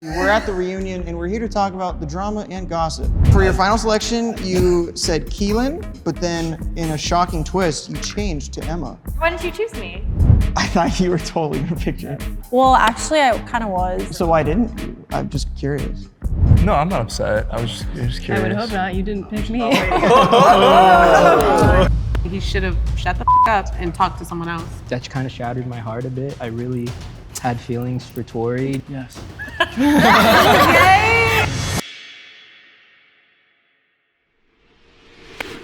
We're at the reunion and we're here to talk about the drama and gossip. For your final selection, you said Keelyn, but then in a shocking twist, you changed to Emma. Why did you choose me? I thought you were totally gonna pick her. Well, actually, I kind of was. So why didn't you? I'm just curious. No, I'm not upset. I was just curious. I would hope not. You didn't pick me. He should have shut the up and talked to someone else. That kind of shattered my heart a bit. I really had feelings for Tori. Yes.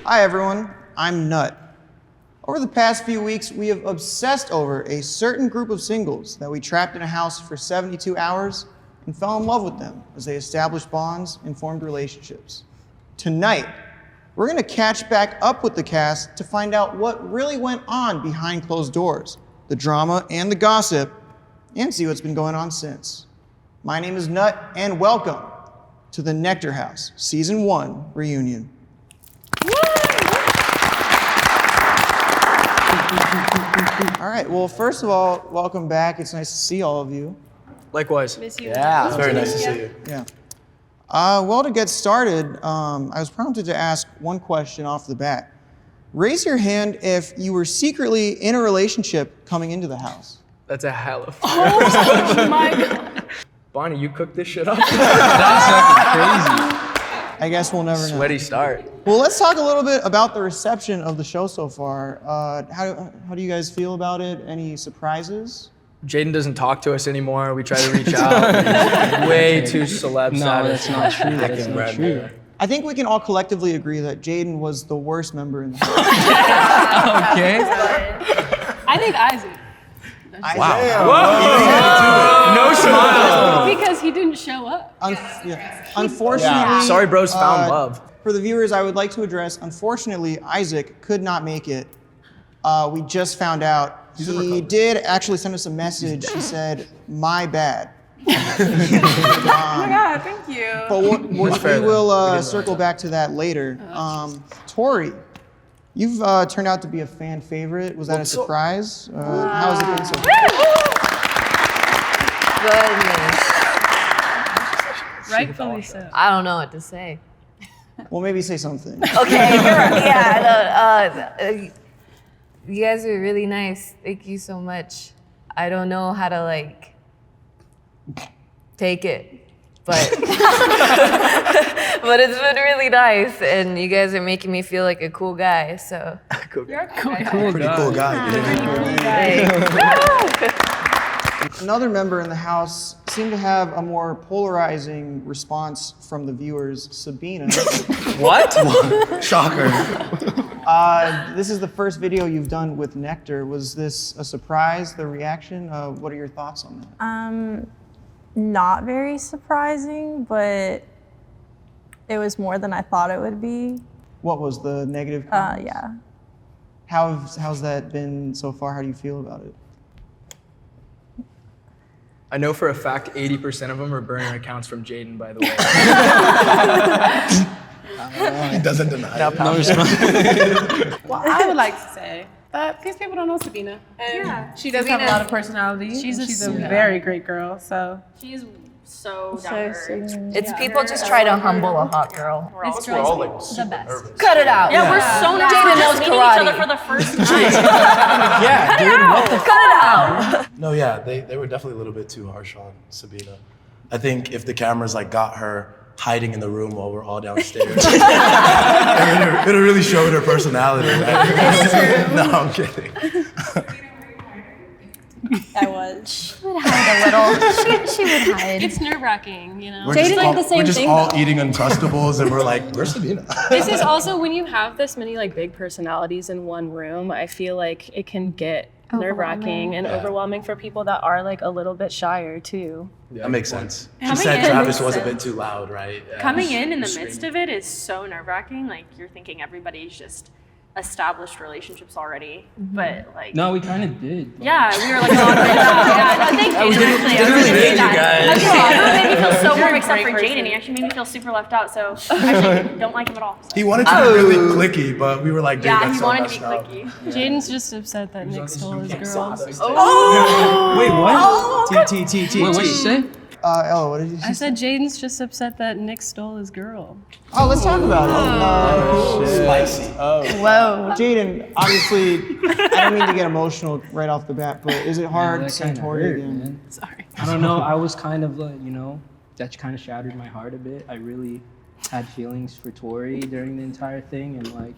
Hi everyone, I'm Nut. Over the past few weeks, we have obsessed over a certain group of singles that we trapped in a house for 72 hours and fell in love with them as they established bonds and formed relationships. Tonight, we're gonna catch back up with the cast to find out what really went on behind closed doors, the drama and the gossip, and see what's been going on since. My name is Nut, and welcome to the Nectar House Season 1 reunion. All right, well, first of all, welcome back. It's nice to see all of you. Likewise. Miss you. Yeah. It's very nice to see you. Yeah. Well, to get started, I was prompted to ask one question off the bat. Raise your hand if you were secretly in a relationship coming into the house. That's a hell of Oh my God. Bonnie, you cooked this shit up? Crazy. I guess we'll never know. Sweaty start. Well, let's talk a little bit about the reception of the show so far. How do you guys feel about it? Any surprises? Jaden doesn't talk to us anymore. We try to reach out. He's way too celeb No, status. that's not true. That's not true. I think we can all collectively agree that Jaden was the worst member in the house. Okay. I think Isaac. No smile. Because he didn't show up. Unfortunately, Sorry, bros found love. For the viewers, I would like to address, unfortunately, Isaac could not make it. We just found out. He did actually send us a message. He said, "My bad." Oh my God, thank you. But we will circle back to that later. Tori, you've turned out to be a fan favorite. Was that a surprise? How has it been so far? Goodness. Rightfully so. I don't know what to say. Well, maybe say something. Okay, you're right. Yeah, you guys are really nice. Thank you so much. I don't know how to take it, but but it's been really nice, and you guys are making me feel like a cool guy. So You're a cool guy. Pretty cool guy. Another member in the house seemed to have a more polarizing response from the viewers, Sabina. What? Shocker. This is the first video you've done with Nectar. Was this a surprise, the reaction? What are your thoughts on that? Not very surprising, but it was more than I thought it would be. What was the negative comments? Yeah. How's that been so far? How do you feel about it? I know for a fact 80% of them are burner accounts from Jaden, by the way. He doesn't deny it. No response. Well, I would like to say that these people don't know Sabina. And she does have a lot of personality. She's a very great girl, so. She's so down to earth. it's people just try to humble a hot girl. We're all like super nervous. Cut it out. Yeah, we're so nervous. Jaden knows Meeting each other karate. for the first time. Yeah, dude, what the Cut it out. No, yeah, they were definitely a little bit too harsh on Sabina. I think if the cameras got her hiding in the room while we're all downstairs, it really showed her personality. Right? No, I'm kidding. I was. She would hide a little. She would hide. It's nerve-wracking, you know? We're just all eating Uncrustables and we're like, where's Sabina? This is also when you have this many big personalities in one room, I feel like it can get nerve-wracking and overwhelming for people that are a little bit shyer too. That makes sense. She Coming said in Travis makes was a sense. bit too loud, right? Yeah. Coming in the midst of it is so nerve-wracking. You're thinking everybody's just established relationships already, but No, we kind of did. yeah, we were oh, yeah, no, thank you. didn't really need you guys. Everyone made me feel so warm except for Jaden. He actually made me feel super left out, so I actually don't like him at all. So. He wanted to be really clicky, but we were like, dude, Yeah, that's he so wanted to be messed up. clicky. Jaden's just upset that Nick stole his girls. Wait, what? T. Wait, what'd you say? Ella, what did you say? I said Jaden's just upset that Nick stole his girl. Oh, let's talk about it. Spicy. Whoa. Jaden, obviously, I don't mean to get emotional right off the bat, but is it hard that seeing kinda Tori hurt, again? man. Sorry. I don't know. I was kind of like, that kind of shattered my heart a bit. I really had feelings for Tori during the entire thing, and like.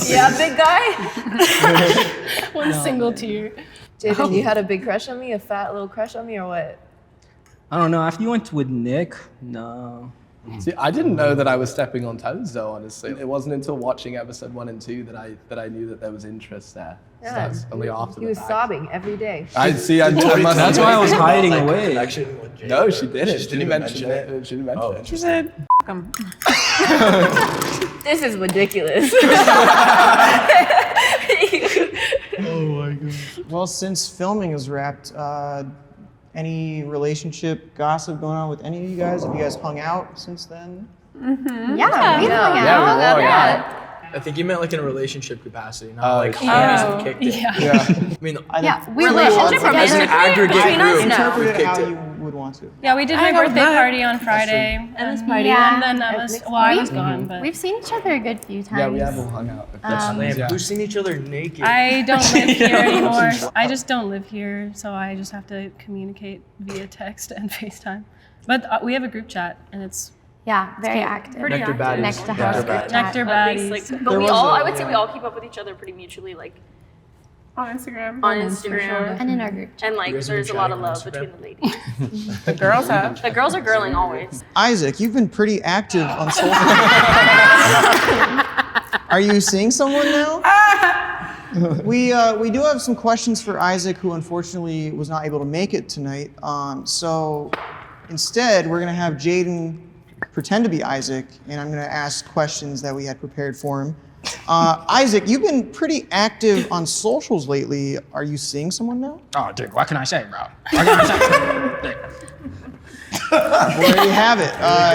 Yeah, big guy. One single tear. Jaden, you had a big crush on me, a fat little crush on me, or what? I don't know. After you went with Nick, no. See, I didn't know that I was stepping on toes, though. Honestly, it wasn't until watching episode 1 and 2 that I knew that there was interest there. So Yeah. that's only after He the was fact. sobbing every day. I see. I must That's why I was hiding away. Connection with Jaden. No, she didn't. She didn't mention it. She didn't mention it. She said, "F him." This is ridiculous. Well, since filming is wrapped, any relationship gossip going on with any of you guys? Have you guys hung out since then? Yeah, we hung Yeah, out. we were. Yeah. I think you meant like in a relationship capacity, not Oh, like yeah. homies and kicked it. Yeah. I mean, We Relationship were as an aggregate between us? group. No. Interpret it Kicked how it. you would want to. Yeah, we did I my hung out with birthday Nut. party on Friday. And this party. Yeah. And then I was, well, I was gone, but We've seen each other a good few times. Yeah, we have all hung out. That's lame. Yeah. Who's seen each other naked? I don't live here anymore. I just don't live here, so I just have to communicate via text and FaceTime. But we have a group chat, and it's Yeah, very active. Pretty Nectar active. baddies. Next to Nectar house baddies. group chat. Nectar At least, baddies. like, There but we was all, a- I would say we all keep up with each other pretty mutually, like On Instagram. on Instagram. And in our group chat. And like, You guys have there's a been lot of chatting on love Instagram? between the ladies. The girls have. The girls are girling always. Isaac, you've been pretty active on social. Are you seeing someone now? We do have some questions for Isaac, who unfortunately was not able to make it tonight. So instead, we're gonna have Jaden pretend to be Isaac, and I'm gonna ask questions that we had prepared for him. Isaac, you've been pretty active on socials lately. Are you seeing someone now? Oh, dude, what can I say, bro? What can I say? Well, there you have it.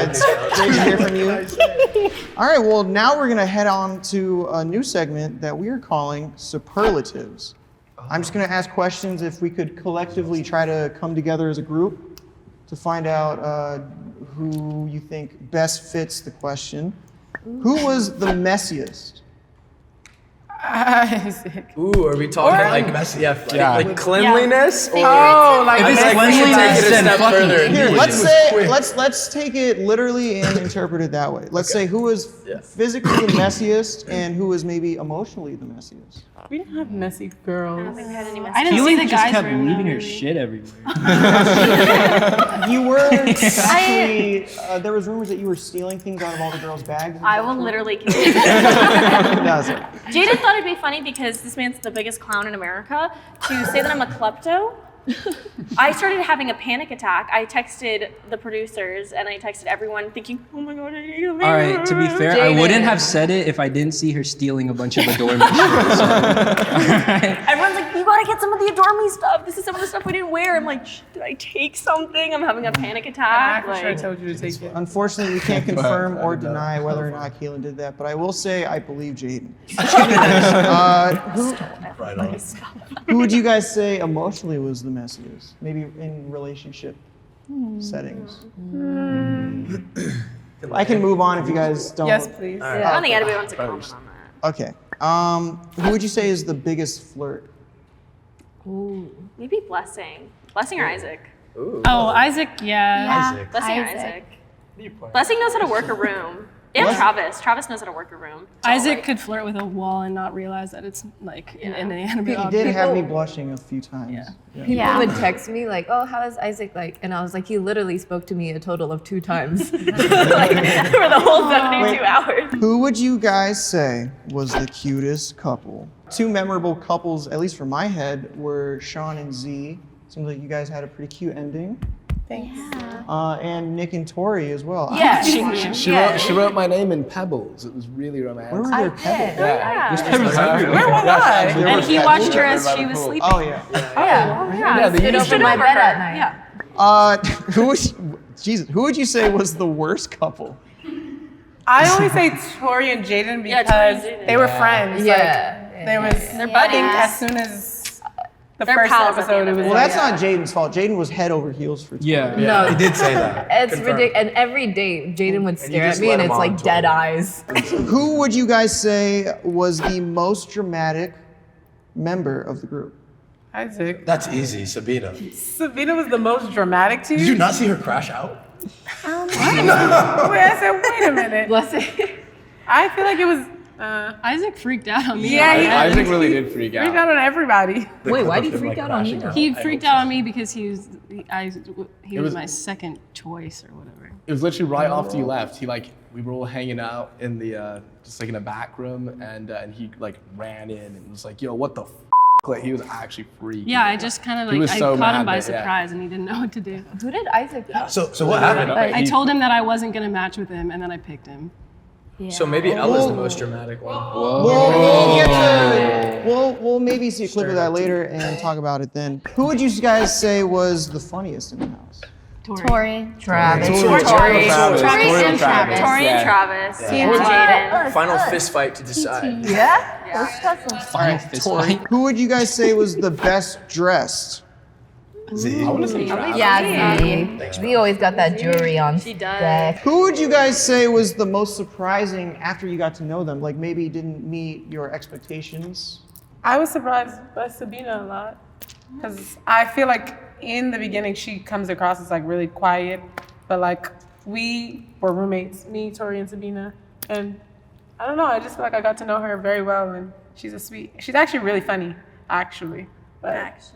It's great to hear from you. All right, well, now we're going to head on to a new segment that we are calling Superlatives. I'm just going to ask questions if we could collectively try to come together as a group to find out who you think best fits the question. Who was the messiest? Isaac. Ooh, are we talking like messy? Yeah, like cleanliness? Or Oh, like if it's Nick. like we should take it a step further. Here, and let's use it. say let's take it literally and interpret it that way. Let's say who was physically the messiest and who was maybe emotionally the messiest. We didn't have messy girls. I didn't see Keelyn the just guys' kept room. leaving her shit everywhere. You were actually, there was rumors that you were stealing things out of all the girls' bags. I will literally kill you. Does it? Jaden thought it'd be funny because this man's the biggest clown in America to say that I'm a klepto. I started having a panic attack. I texted the producers and I texted everyone thinking, oh my God, I need a All right, to be fair, I Jaden. wouldn't have said it if I didn't see her stealing a bunch of Adore Me shirts. Everyone's like, you gotta get some of the Adore Me stuff. This is some of the stuff we didn't wear. I'm like, did I take something? I'm having a panic I attack. for sure Like, told you to take it. Unfortunately, we can't confirm or deny whether or not Keelyn did that, but I will say I believe Jaden. Right on. Who would you guys say emotionally was the messiest? Maybe in relationship settings. I can move on if you guys don't. Yes, please. I don't think anybody wants to comment on that. Okay. Who would you say is the biggest flirt? Maybe Blessing. Blessing or Isaac? Ooh. Oh, Isaac, yeah. Isaac. Blessing or Isaac? Blessing knows how to work a room. And What? Travis. Travis knows how to work a room. It's all Isaac right. could flirt with a wall and not realize that it's like an inanimate He object. did have me blushing a few times. People would text me like, "Oh, how is Isaac like?" And I was like, "He literally spoke to me a total of 2 times, like for the whole 72 hours." Who would you guys say was the cutest couple? 2 memorable couples, at least from my head, were Sean and Z. Seems like you guys had a pretty cute ending. Thanks. And Nick and Tori as well. Yeah, She wrote my name in pebbles. It was really romantic. Where were their pebbles? Where was I? And he watched her as she was sleeping. Oh yeah. yeah. they Sit used over to- my bed at night. Yeah. Who would you say was the worst couple? I only say Tori and Jaden Yeah, Tori and because Jaden. they were friends. Yeah. Like, there was. They're buddies. I think as soon as The They're first pals at the episode, end it of was it. Well, like, that's not Jaden's fault. Jaden was head over heels for Tori. Yeah. No, He did say that. it's Confirmed. ridiculous. And every day, Jaden would you stare just at me, let and him it's on like dead Tori. eyes. Who would you guys say was the most dramatic member of the group? Isaac. That's easy, Sabina. Sabina was the most dramatic to Did you? you not see her crash out? Wait, I said, wait a minute. Bless it. I feel like it was. Isaac freaked out on me. Yeah, he Isaac really did freak freaked out. out on everybody. The Wait, clip why of did he him, freak out on crashing you? He I freaked hope out so. on me because he was was- my second choice or whatever. It was literally right after you left. We were all hanging out in the just like in a back room, and he like ran in and was like, "Yo, what the f?" Like he was actually freaking. Yeah, I just kind of He was I so caught him mad by that- yeah. surprise and he didn't know what to do. Who did Isaac pick? So what happened? I told him that I wasn't gonna match with him, and then I picked him. So maybe Ella's the most dramatic one. We'll maybe see a clip of that later and talk about it then. Who would you guys say was the funniest in the house? Tori. Travis. Tori and Travis. Travis. Team Jaden. Final fist fight to decide. Yeah? Let's got some Final fist fight. Who would you guys say was the best dressed? Z. I want to say Travis. Yeah, Z. Z always got that jewelry on. She does. deck. Who would you guys say was the most surprising after you got to know them? Like maybe didn't meet your expectations? I was surprised by Sabina a lot. Because I feel like in the beginning, she comes across as like really quiet. But like we were roommates, me, Tori, and Sabina. And I don't know, I just feel like I got to know her very well. And she's actually really funny, actually. But actually.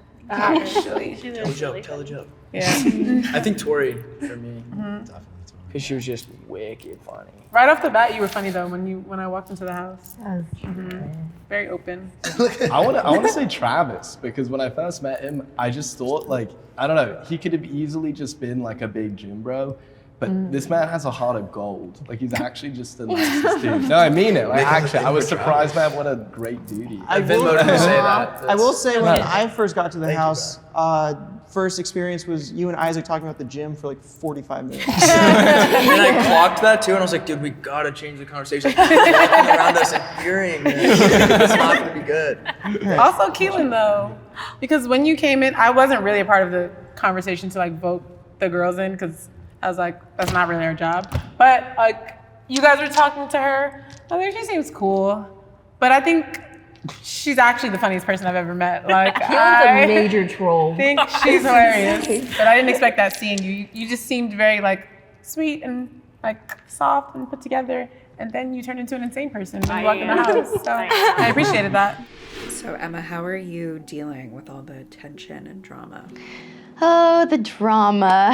She's Tell a joke. really Tell a joke. Yeah. I think Tori for me, Definitely Tori. because she was just wicked funny. Right off the bat, you were funny though when I walked into the house. Very open. I want to say Travis because when I first met him, I just thought like I don't know, he could have easily just been like a big gym bro, but this man has a heart of gold. Like he's actually just the nicest dude. No, I mean it. Like actually, I was surprised by what a great dude he is. I've been motivated to say that. I will say when Right. I first got to the house, first experience was you and Isaac talking about the gym for like 45 minutes. And I clocked that too, and I was like, dude, we gotta change the conversation. Walking around us and hearing this, it's not gonna be good. Also Keelyn though, because when you came in, I wasn't really a part of the conversation to like vote the girls in because I was like, that's not really our job. But like, you guys were talking to her. I think she seems cool, but I think she's actually the funniest person I've ever met. Like, Keelyn's a major troll. I think she's hilarious, but I didn't expect that seeing you. You just seemed very like sweet and like soft and put together, and then you turned into an insane person when you walked in the house. So I appreciated that. So Emma, how are you dealing with all the tension and drama? Oh, the drama.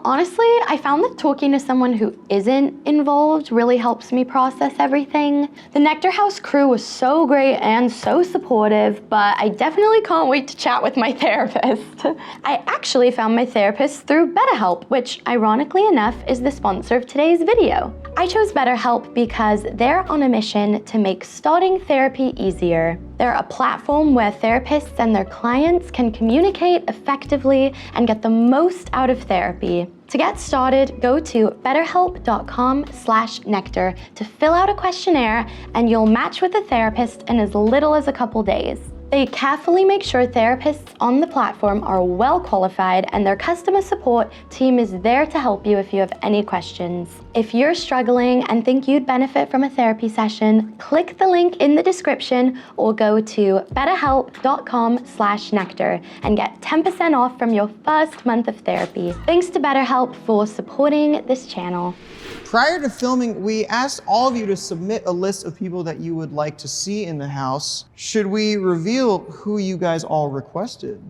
Honestly, I found that talking to someone who isn't involved really helps me process everything. The Nectar House crew was so great and so supportive, but I definitely can't wait to chat with my therapist. I actually found my therapist through Betterhelp, which ironically enough is the sponsor of today's video. I chose Betterhelp because they're on a mission to make starting therapy easier. They're a platform where therapists and their clients can communicate effectively and get the most out of therapy. To get started, go to betterhelp.com/nectar to fill out a questionnaire and you'll match with a therapist in as little as a couple days. They carefully make sure therapists on the platform are well qualified and their customer support team is there to help you if you have any questions. If you're struggling and think you'd benefit from a therapy session, click the link in the description or go to betterhelp.com/nectar and get 10% off from your first month of therapy. Thanks to Betterhelp for supporting this channel. Prior to filming, we asked all of you to submit a list of people that you would like to see in the house. Should we reveal who you guys all requested?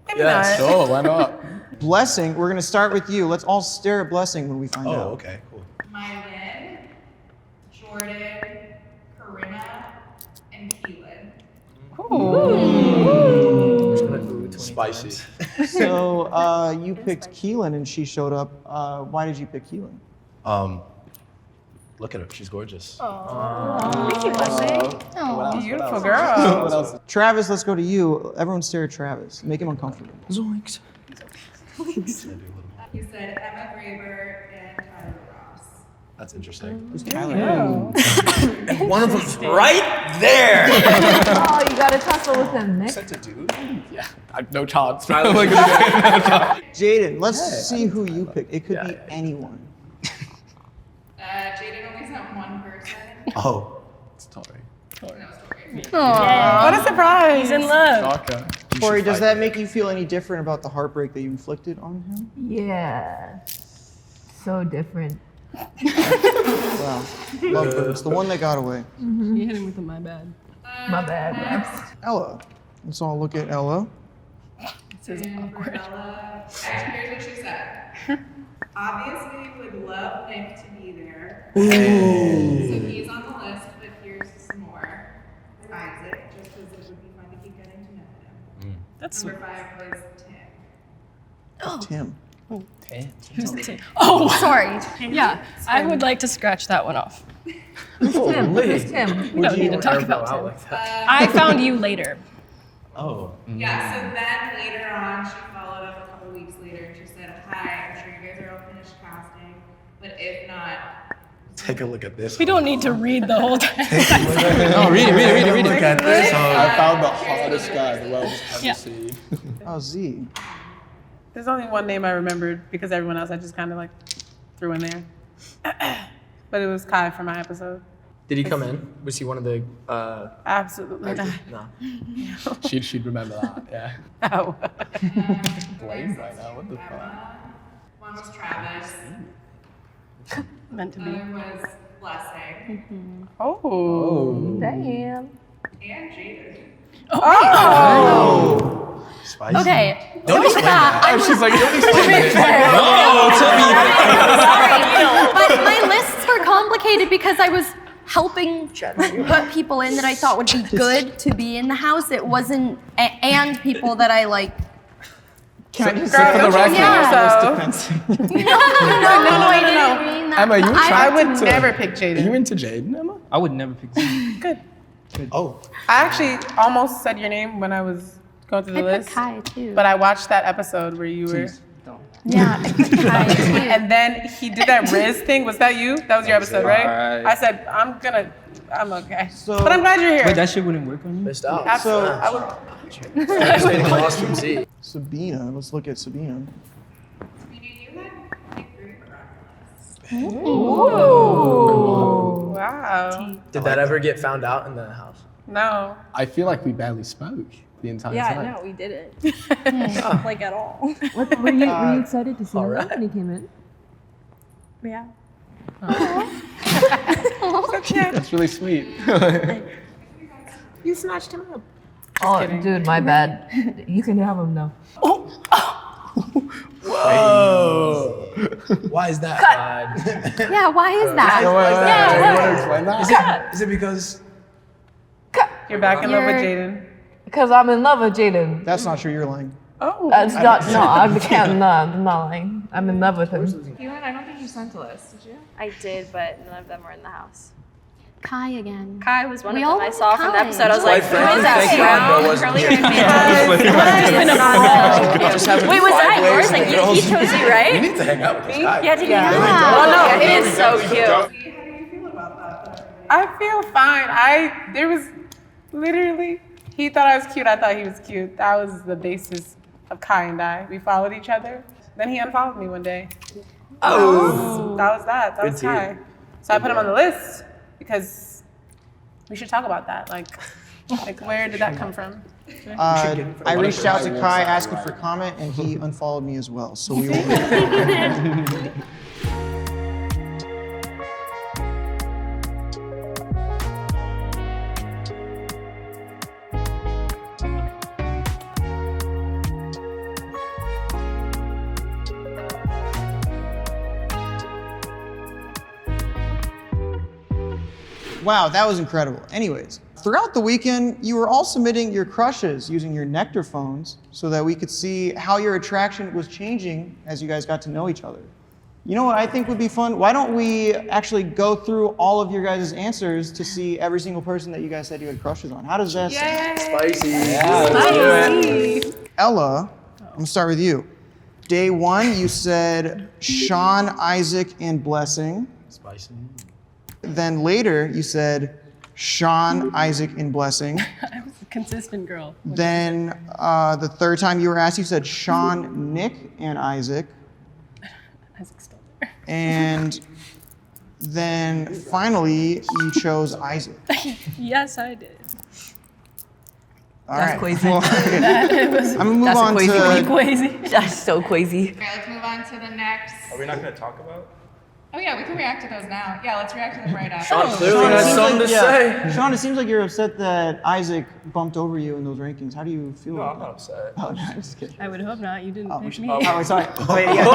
Maybe not. Sure, why not? Blessing, we're gonna start with you. Let's all stare at Blessing when we find out. Oh, okay, cool. Mylan, Jordan, Corinna, and Keelyn. Spicy. So you picked Keelyn and she showed up. Why did you pick Keelyn? Look at her, she's gorgeous. Beautiful girl. What else? Travis, let's go to you. Everyone stare at Travis. Make him uncomfortable. Zoinks. You said Emma Graber and Tyler Ross. That's interesting. Who's Tyler? One of them's right there. Oh, you got to tussle with him, Nick. That's a dude? Yeah, no chance. Jaden, let's see who you pick. It could be anyone. Jaden only sent one person. Oh. It's Tori. No, Tori. What a surprise! He's in love. Okay. Tori, does that make you feel any different about the heartbreak that you inflicted on him? Yeah. So different. Wow. Lovebirds, the one that got away. You hit him with a my bad. My bad. Ella. Let's all look at Ella. This is awkward. Here's what she said. Obviously, would love Nick to be there. So he's on the list, but here's some more. Isaac, just because it would be fun to keep getting to know him. That's Number 5 was Tim. Tim. Who's Tim? Oh, sorry. Yeah, I would like to scratch that one off. Who's Tim? Who's Tim? We don't need to talk about Tim. I found you later. Oh. Yeah, so then later on, she followed up a couple weeks later and she said, hi, I'm sure you guys are all finished casting, but if not, Take a look at this. We don't need to read the whole thing. No, read it. Look at this. I found the hottest guy the world's ever seen. Oh, Z. There's only one name I remembered because everyone else I just kind of like threw in there. But it was Kai for my episode. Did he come in? Was he one of the? Absolutely not. No. She'd remember that, yeah. Oh. Blame right now, what the fuck? one was Travis, Meant to be. other was Blessing, Oh. Damn. and Jaden. Oh. Spicy. Okay. Don't explain that. She's like, don't But my lists were complicated because I was helping put people in that I thought would be good to be in the house. It wasn't, and people that I like. So for the record, Yeah. No, I didn't mean that. Emma, you I attracted would to... never pick Are you Jaden. into Jaden, Emma? I would never pick Z. Good. Oh. I actually almost said your name when I was going through the I picked list. Kai too. But I watched that episode where you were... Yeah, I picked Kai too. And then he did that Riz thing. Was that you? That was your episode, right? Right. I said, I'm okay. So- But I'm glad you're here. Wait, that shit wouldn't work on you? Missed out. Absolutely. I would... Lost from Z. Sabina. Let's look at Sabina. You had Nick Gruber on the list. Ooh. Wow. Did that ever get found out in the house? No. I feel like we barely spoke the entire Yeah, time. no, we didn't. Like at all. Were you excited to see him Alright. when he came in? Yeah. That's really sweet. You snatched him up. Oh, kidding. dude, my bad. You can have him now. Whoa. Why is that? Yeah, why is that? Do you want to explain that? Is it because You're back in love with You're- Jaden. Because I'm in love with Jaden. That's not true. You're lying. Oh. That's not, no, I'm not lying. I'm in love with him. Keelyn, I don't think you sent a list, did you? I did, but none of them were in the house. Kai again. Kai was one We of all them I saw from the Kai. episode. I was Quite like, who frankly, is that thank God Bill brown wasn't curly here. haired man? Just having Wait, was five that yours? ways Like, and he girls. chose you, we right? need to hang out with this guy? Yeah, did you? Yeah. Oh, no, it is so cute. How do you feel about that? I feel fine. There was literally, he thought I was cute. I thought he was cute. That was the basis of Kai and I. We followed each other. Then he unfollowed me one day. Oh. That was that. That Good was team. Kai. So I put him on the list because we should talk about that. Like where did that come from? I reached out to Kai asking for comment, and he unfollowed me as well. So we will. Wow, that was incredible. Anyways, throughout the weekend, you were all submitting your crushes using your nectar phones so that we could see how your attraction was changing as you guys got to know each other. You know what I think would be fun? Why don't we actually go through all of your guys' answers to see every single person that you guys said you had crushes on? How does that sound? Spicy. Ella, I'm gonna start with you. Day one, you said Sean, Isaac, and Blessing. Spicy. Then later you said Sean, Isaac, and Blessing. I was a consistent girl. Then the third time you were asked, you said Sean, Nick, and Isaac. Isaac's still there. And then finally you chose Isaac. Yes, I did. All That's right. crazy. Well, I'm gonna move That's on crazy. to. Crazy. That's so crazy. Okay, let's move on to the next. Are we not going to talk about? Oh yeah, we can react to those now. Yeah, let's react to them right after. Sean clearly Sean, it has seems something like- to yeah. say. Sean, it seems like you're upset that Isaac bumped over you in those rankings. How do you feel No, about I'm not upset. that? Oh, no, I'm just kidding. I would hope not. You didn't pick me. Oh, sorry. Wait, yeah.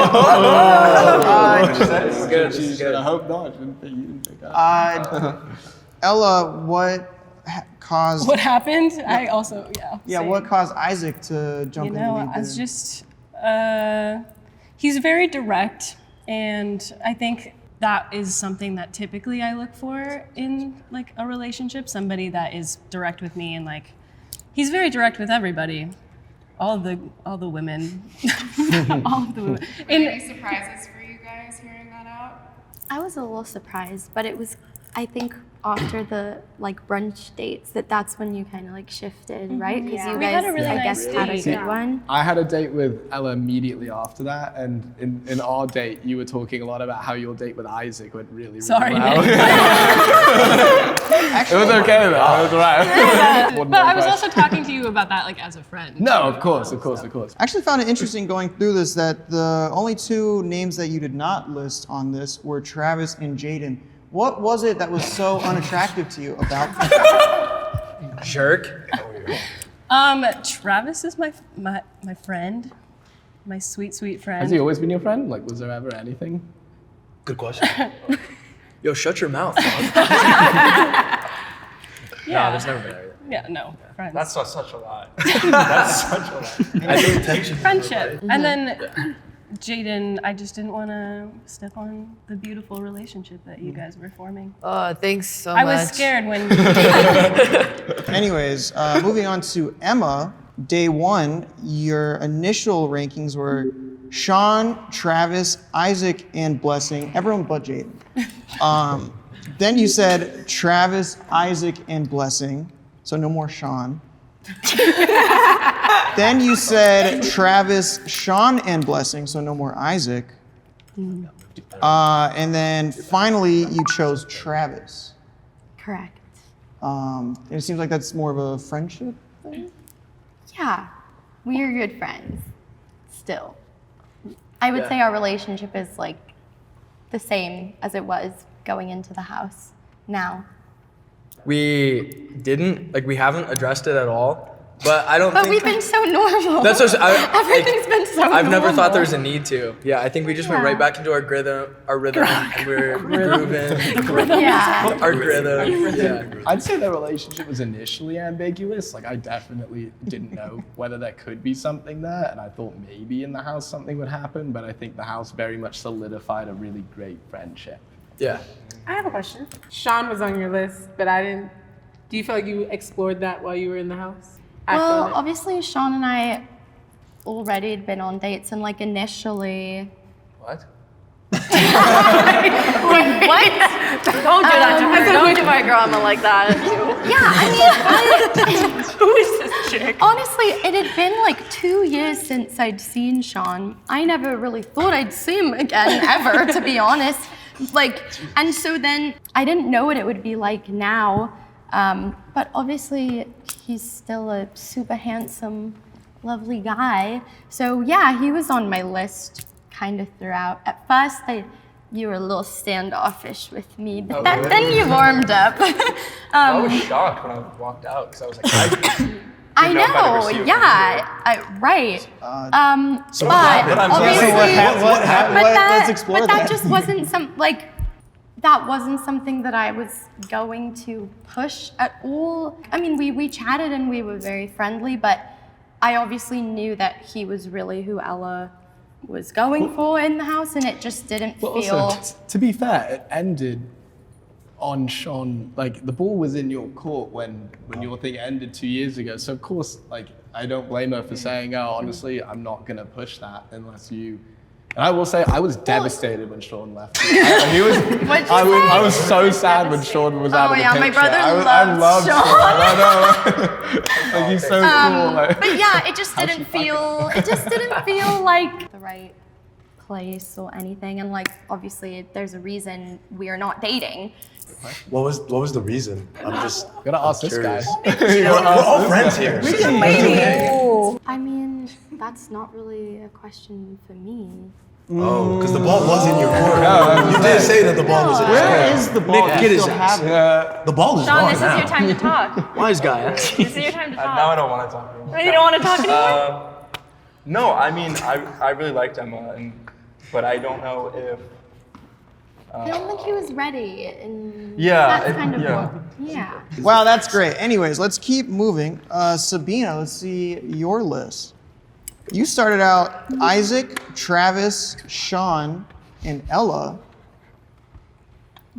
This is good. This is good. I hope not. You didn't pick up. Ella, what caused? What happened? I also, Yeah, same. what caused Isaac to jump You in the know, lead I was there? just, he's very direct, and I think that is something that typically I look for in like a relationship, somebody that is direct with me, and like, he's very direct with everybody. All the women. all of the women. Any surprises for you guys hearing that out? I was a little surprised, but it was, I think, after the like brunch dates that's when you kind of like shifted, right? Because Yeah. you We guys, had a really I nice guess, had a date. good Yeah. one. I had a date with Ella immediately after that, and in our date, you were talking a lot about how your date with Isaac went really Sorry, well. Nick. It was okay though. It was alright. One But more I was question. also talking to you about that like as a friend. No, of course. I actually found it interesting going through this that the only two names that you did not list on this were Travis and Jaden. What was it that was so unattractive to you about them? Jerk. Travis is my friend, my sweet friend. Has he always been your friend? Like, was there ever anything? Good question. Yo, shut your mouth. Yeah. No, there's never been anything. Yeah, no, friends. That's such a lie. That's such a lie. I think attention. Friendship. And then Jaden, I just didn't want to step on the beautiful relationship that you guys were forming. Oh, thanks so I much. was scared when. Anyways, moving on to Emma. Day one, your initial rankings were Sean, Travis, Isaac, and Blessing. Everyone but Jaden. Then you said Travis, Isaac, and Blessing. So no more Sean. Then you said Travis, Sean, and Blessing. So no more Isaac. And then finally you chose Travis. Correct. And it seems like that's more of a friendship thing. Yeah, we are good friends. Still, I would say our relationship is like the same as it was going into the house now. We didn't, like, we haven't addressed it at all. But I don't But think. we've been so normal. That's what Everything's been so normal. I've never thought there was a need to. Yeah, I think we just went Yeah. right back into our rhythm, and we're grooving. Yeah. Our rhythm. Yeah. I'd say the relationship was initially ambiguous. Like, I definitely didn't know whether there could be something there, and I thought maybe in the house something would happen, but I think the house very much solidified a really great friendship. Yeah. I have a question. Sean was on your list, but I didn't. Do you feel like you explored that while you were in the house? Well, obviously, Sean and I already had been on dates, and like initially. What? What? Don't do that to her. Don't do my grandma like that. Yeah, I mean, who is this chick? Honestly, it had been like 2 years since I'd seen Sean. I never really thought I'd see him again, ever, to be honest. Like, and so then I didn't know what it would be like now. But obviously, he's still a super handsome, lovely guy. So yeah, he was on my list kind of throughout. At first, you were a little standoffish with me, but then you warmed up. I was shocked when I walked out because I was like, I know, yeah, right. So but obviously, let's explore but that. that just wasn't that wasn't something that I was going to push at all. I mean, we chatted and we were very friendly, but I obviously knew that he was really who Ella was going for in the house, and it just didn't But feel. also, to be fair, it ended on Sean. Like, the ball was in your court when your thing ended 2 years ago. So of course, like, I don't blame her for saying, "Oh, honestly, I'm not gonna push that unless you And I will say, I was devastated when Sean left. I was so sad when Sean was out of the picture. my brother I loved Sean. I know. Like, he's so cool. Like. But yeah, it just didn't feel like the right place or anything. And like, obviously, there's a reason we are not dating. What was the reason? I'm just Gonna ask this guy. We're all friends here. I mean, that's not really a question for me. Oh, because the ball was in your court. You did say that the ball was in your court. Where is the ball? Nick, get his ass. The ball is Sean, gone this is now. your time to talk. Wise guy. This is your time to talk. Now I don't want to talk anymore. You don't want to talk anymore? No, I mean, I really liked Emma, but I don't know if... I don't think he was ready, and Yeah, that's kind of yeah. yeah. Wow, that's great. Anyways, let's keep moving. Sabina, let's see your list. You started out Isaac, Travis, Sean, and Ella.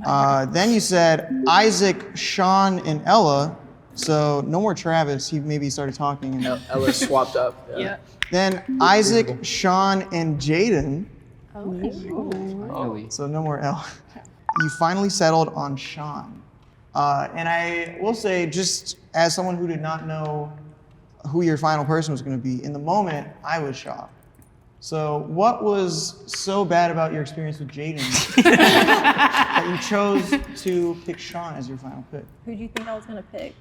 Then you said Isaac, Sean, and Ella. So no more Travis. He maybe started talking. And Ella swapped up. Yeah. then Isaac, Sean, and Jaden. Really? So no more Ella. You finally settled on Sean. And I will say, just as someone who did not know who your final person was going to be, in the moment, I was shocked. So what was so bad about your experience with Jaden that you chose to pick Sean as your final pick? Who do you think I was gonna pick?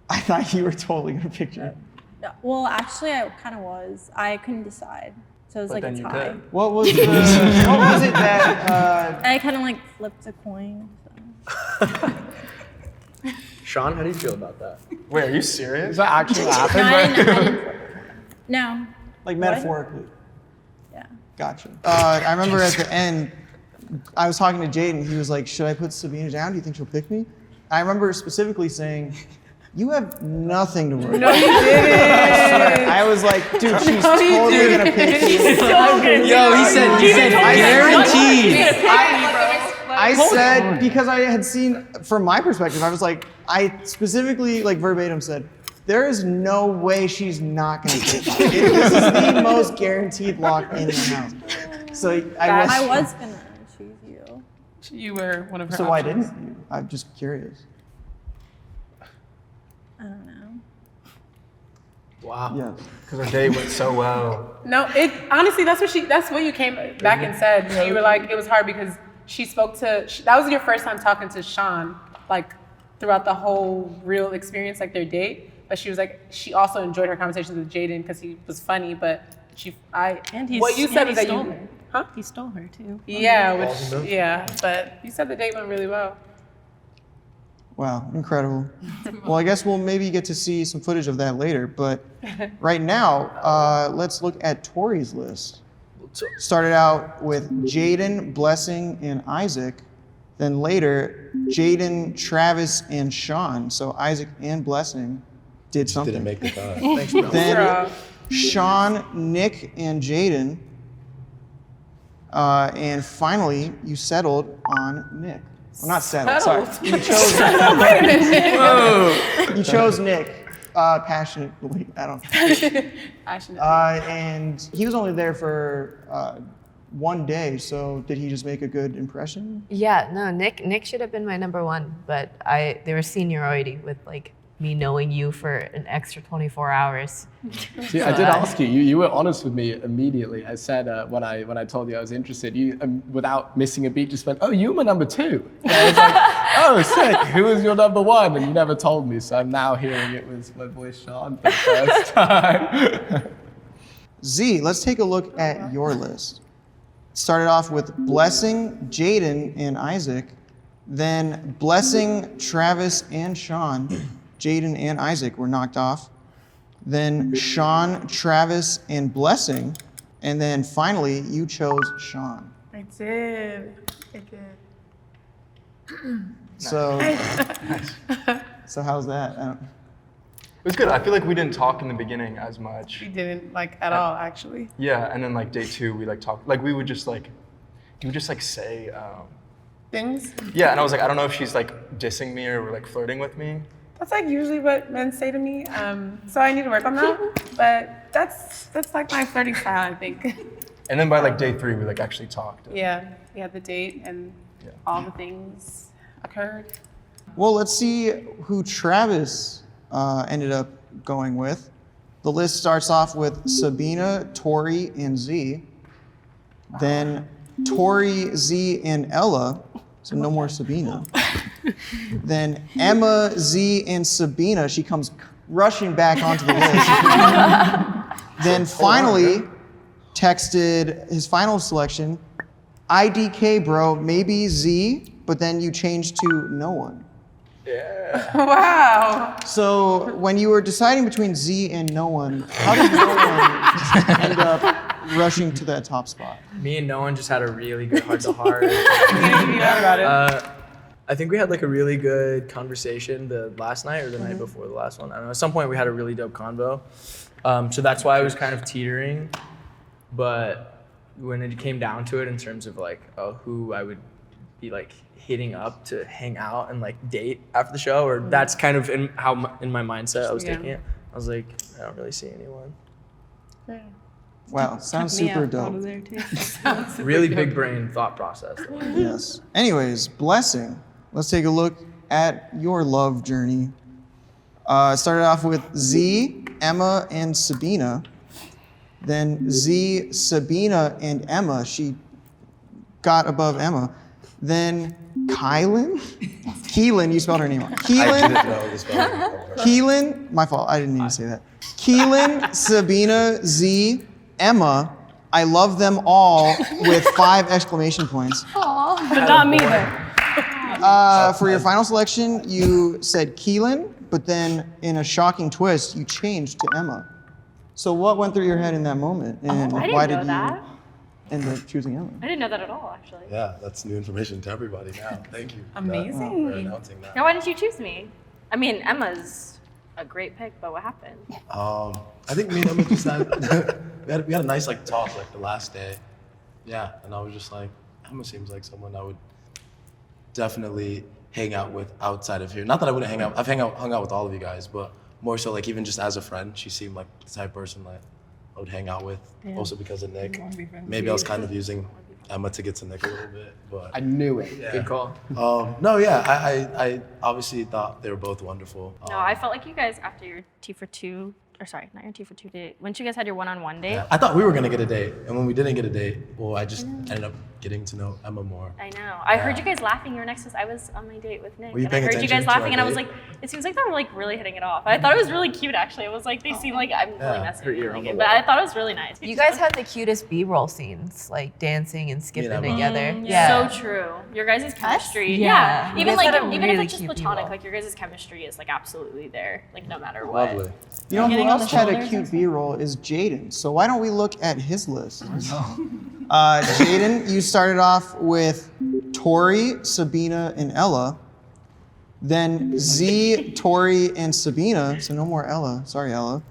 I thought you were totally going to pick Jaden. No, well, actually, I kind of was. I couldn't decide, so it was But like then a you tie. did. What was the, what was it that, I kind of like flipped a coin. So. Sean, how do you feel about that? Wait, are you serious? Does that actually No, I happen? didn't flip a coin. No. like metaphorically? Yeah. Gotcha. I remember at the end, I was talking to Jaden. He was like, should I put Sabina down? Do you think she'll pick me? I remember specifically saying, you have nothing to worry about. No, you didn't. I was like, dude, she's No, you totally didn't. gonna pick you. Yo, he said guaranteed. I said, because I had seen, from my perspective, I was like, I specifically, like verbatim said, there is no way she's not gonna pick you. This is the most guaranteed lock in the house. So I was gonna choose you. You were one of her So why options. didn't you? I'm just curious. I don't know. Wow. Yeah. Because our date went so well. No, it honestly that's what you came back and said. You were like, it was hard because she spoke to that was your first time talking to Sean, like throughout the whole real experience, like their date. But she was like, she also enjoyed her conversations with Jaden because he was funny. But what you said was that stole you, her. huh? He stole her too. Yeah, but you said the date went really well. Wow, incredible. Well, I guess we'll maybe get to see some footage of that later, but right now, let's look at Tori's list. Started out with Jaden, Blessing, and Isaac. Then later, Jaden, Travis, and Sean. So Isaac and Blessing did something. Didn't make the cut. Thanks, bro. Then Sean, Nick, and Jaden. And finally, you settled on Nick. Well, not settled, sorry. You chose Wait a minute. You chose Nick, passionately. I don't. Passionate. And he was only there for 1 day, so did he just make a good impression? Yeah, no, Nick should have been my number one, but there was seniority with like me knowing you for an extra 24 hours. See, I did ask you. You were honest with me immediately. I said when I told you I was interested, you without missing a beat just went, "Oh, you were number 2." And I was like, "Oh, sick. Who was your number 1?" And you never told me, so I'm now hearing it was my boy Sean for the first time. Z, let's take a look at your list. Started off with Blessing, Jaden, and Isaac. Then Blessing, Travis, and Sean. Jaden and Isaac were knocked off. Then Sean, Travis, and Blessing. And then finally, you chose Sean. I did. So, so how's that? It was good. I feel like we didn't talk in the beginning as much. We didn't like at all, actually. Yeah, and then like day 2, we like talked. Like we would just like, you would just like say. Things. Yeah, and I was like, I don't know if she's like dissing me or like flirting with me. That's like usually what men say to me. So I need to work on that. But that's like my flirting style, I think. And then by like day 3, we like actually talked. Yeah, we had the date and all the things occurred. Well, let's see who Travis ended up going with. The list starts off with Sabina, Tori, and Z. Then Tori, Z, and Ella. So no more Sabina. Then Emma, Z, and Sabina. She comes rushing back onto the list. Then finally texted his final selection, IDK, bro, maybe Z, but then you changed to no one. Yeah. Wow. So when you were deciding between Z and no one, how did no one end up rushing to that top spot? Me and no one just had a really good heart-to-heart. I think we had like a really good conversation the last night or the night before the last one. I don't know. At some point we had a really dope convo. So that's why I was kind of teetering. But when it came down to it in terms of like who I would be like hitting up to hang out and like date after the show, or that's kind of in my mindset I was taking it. I was like, I don't really see anyone. Wow, sounds super dope. Really big brain thought process. Yes. Anyways, Blessing. Let's take a look at your love journey. It started off with Z, Emma, and Sabina. Then Z, Sabina, and Emma. She got above Emma. Then Keelyn, you spelled her name wrong. I didn't know you spelled her name. Keelyn, my fault, I didn't need to say that. Keelyn, Sabina, Z, Emma, I love them all with 5 exclamation points. But not me though. For your final selection, you said Keelyn, but then in a shocking twist, you changed to Emma. So what went through your head in that moment? And I why didn't did know you that. end up choosing Emma? I didn't know that at all, actually. Yeah, that's new information to everybody now. Thank you. Amazing. For announcing that. Now, why didn't you choose me? I mean, Emma's a great pick, but what happened? I think me and Emma just had we had a nice like talk like the last day. Yeah, and I was just like, Emma seems like someone I would definitely hang out with outside of here. Not that I wouldn't hang out. I've hung out with all of you guys, but more so like even just as a friend, she seemed like the type of person like I would hang out with. Yeah. Also because of Nick. Maybe I was kind of using Emma to get to Nick a little bit, but I knew it. yeah. Good call. No, yeah, I obviously thought they were both wonderful. No, I felt like you guys, after your T for 2, or sorry, not your T for 2 date, once you guys had your one-on-one date. Yeah, I thought we were gonna get a date, and when we didn't get a date, well, I just ended up getting to know Emma more. I know. I heard you guys laughing. You were next to us. I was on my date with Nick. Were you And I paying heard you attention guys to our laughing, and I was date? like, it seems like they were like really hitting it off. I thought it was really cute, actually. It was like, they seem like, I'm really messing her with ear you, on the but I thought it was really nice. You guys had the cutest B-roll scenes, like dancing and skipping Emma. together. So true. Your guys' chemistry. Yeah. Even You guys like, had a even if really it's just cute platonic, B-roll. like your guys' chemistry is like absolutely there, like no matter what. Lovely. You know who Getting on else the had a shoulders cute and B-roll is Jaden. So why don't we look at his list? Jaden, you started off with Tori, Sabina, and Ella. Then Z, Tori, and Sabina. So no more Ella. Sorry, Ella.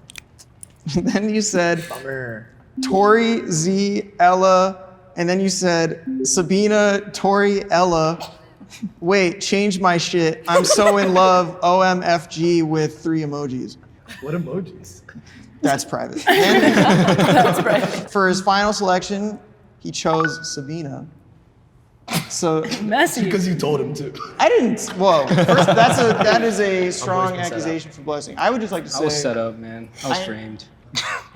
Then you said Bummer. Tori, Z, Ella. And then you said Sabina, Tori, Ella. Wait, change my shit. I'm so in love. OMFG with 3 emojis. What emojis? That's private. That's private. For his final selection, he chose Sabina. So Messy. Because you told him to. I didn't. Whoa. First, that is a strong accusation for Blessing. I would just like to say. I was set up, man. I was framed.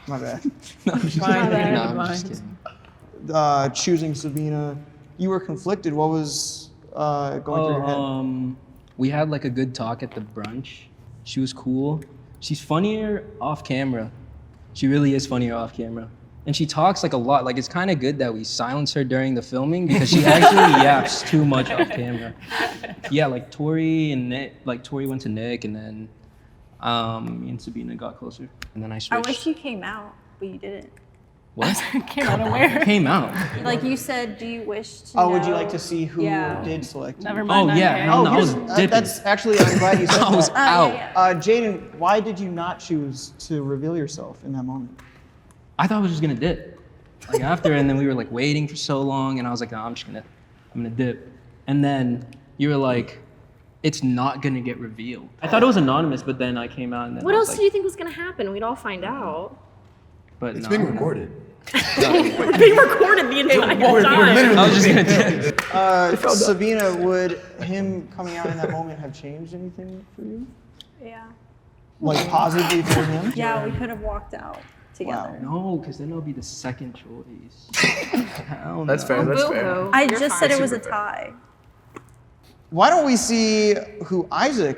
My bad. No, I'm just Fine, kidding. man. No, I'm just kidding. Choosing Sabina, you were conflicted. What was going through your head? We had like a good talk at the brunch. She was cool. She's funnier off camera. She really is funnier off camera. And she talks like a lot. Like it's kind of good that we silence her during the filming because she actually yaps too much off camera. Yeah, like Tori and Nick, like Tori went to Nick and then me and Sabina got closer. And then I I switched. wish you came out, but you didn't. What? Came out of where? Came out. Like you said, do you wish to know? Would you like to see who Yeah. did select you? Never mind. Oh yeah, okay. hell no, I was here's- dipping. that's actually, I'm glad you said I was that. out. Jaden, why did you not choose to reveal yourself in that moment? I thought I was just gonna dip. Like after, and then we were like waiting for so long, and I was like, no, I'm gonna dip. And then you were like, it's not gonna get revealed. I thought it was anonymous, but then I came out and then What I else was do you think was gonna happen? We'd all find out. But It's no, being no. recorded. Being recorded the entire time. I was just gonna do Sabina, would him coming out in that moment have changed anything for you? Yeah. Like positively for him? Yeah, we could have walked out together. No, because then I'll be the second choice. Hell That's no. fair. That's fair. I You're just fine. said it was a Super fair. tie. Why don't we see who Isaac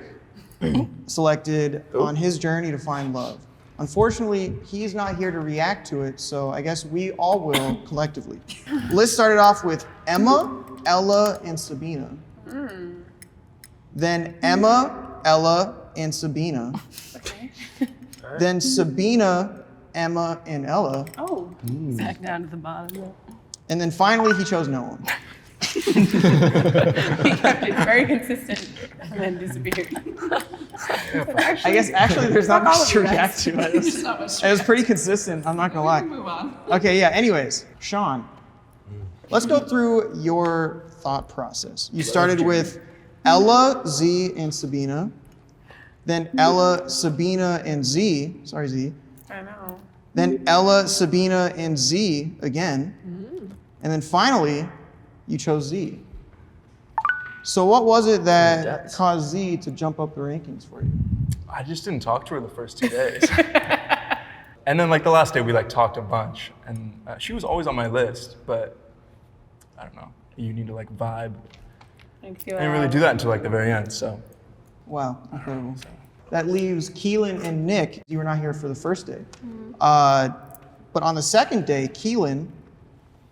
selected on his journey to find love? Unfortunately, he's not here to react to it, so I guess we all will collectively. List started off with Emma, Ella, and Sabina. Then Emma, Ella, and Sabina. Then Sabina, Emma, and Ella. Oh, back down to the bottom. And then finally, he chose no one. He kept it very consistent and then disappeared. I guess actually there's not much to react to. It was pretty consistent, I'm not gonna lie. Move on. Okay, yeah, anyways, Sean, let's go through your thought process. You started with Ella, Z, and Sabina. Then Ella, Sabina, and Z. Sorry, Z. I know. Then Ella, Sabina, and Z again. And then finally, you chose Z. So what was it that caused Z to jump up the rankings for you? I just didn't talk to her the first 2 days. And then like the last day we like talked a bunch, and she was always on my list, but I don't know. You need to like vibe. Thank you. I didn't really do that until like the very end, so. Wow, incredible. That leaves Keelyn and Nick. You were not here for the first day. But on the second day, Keelyn,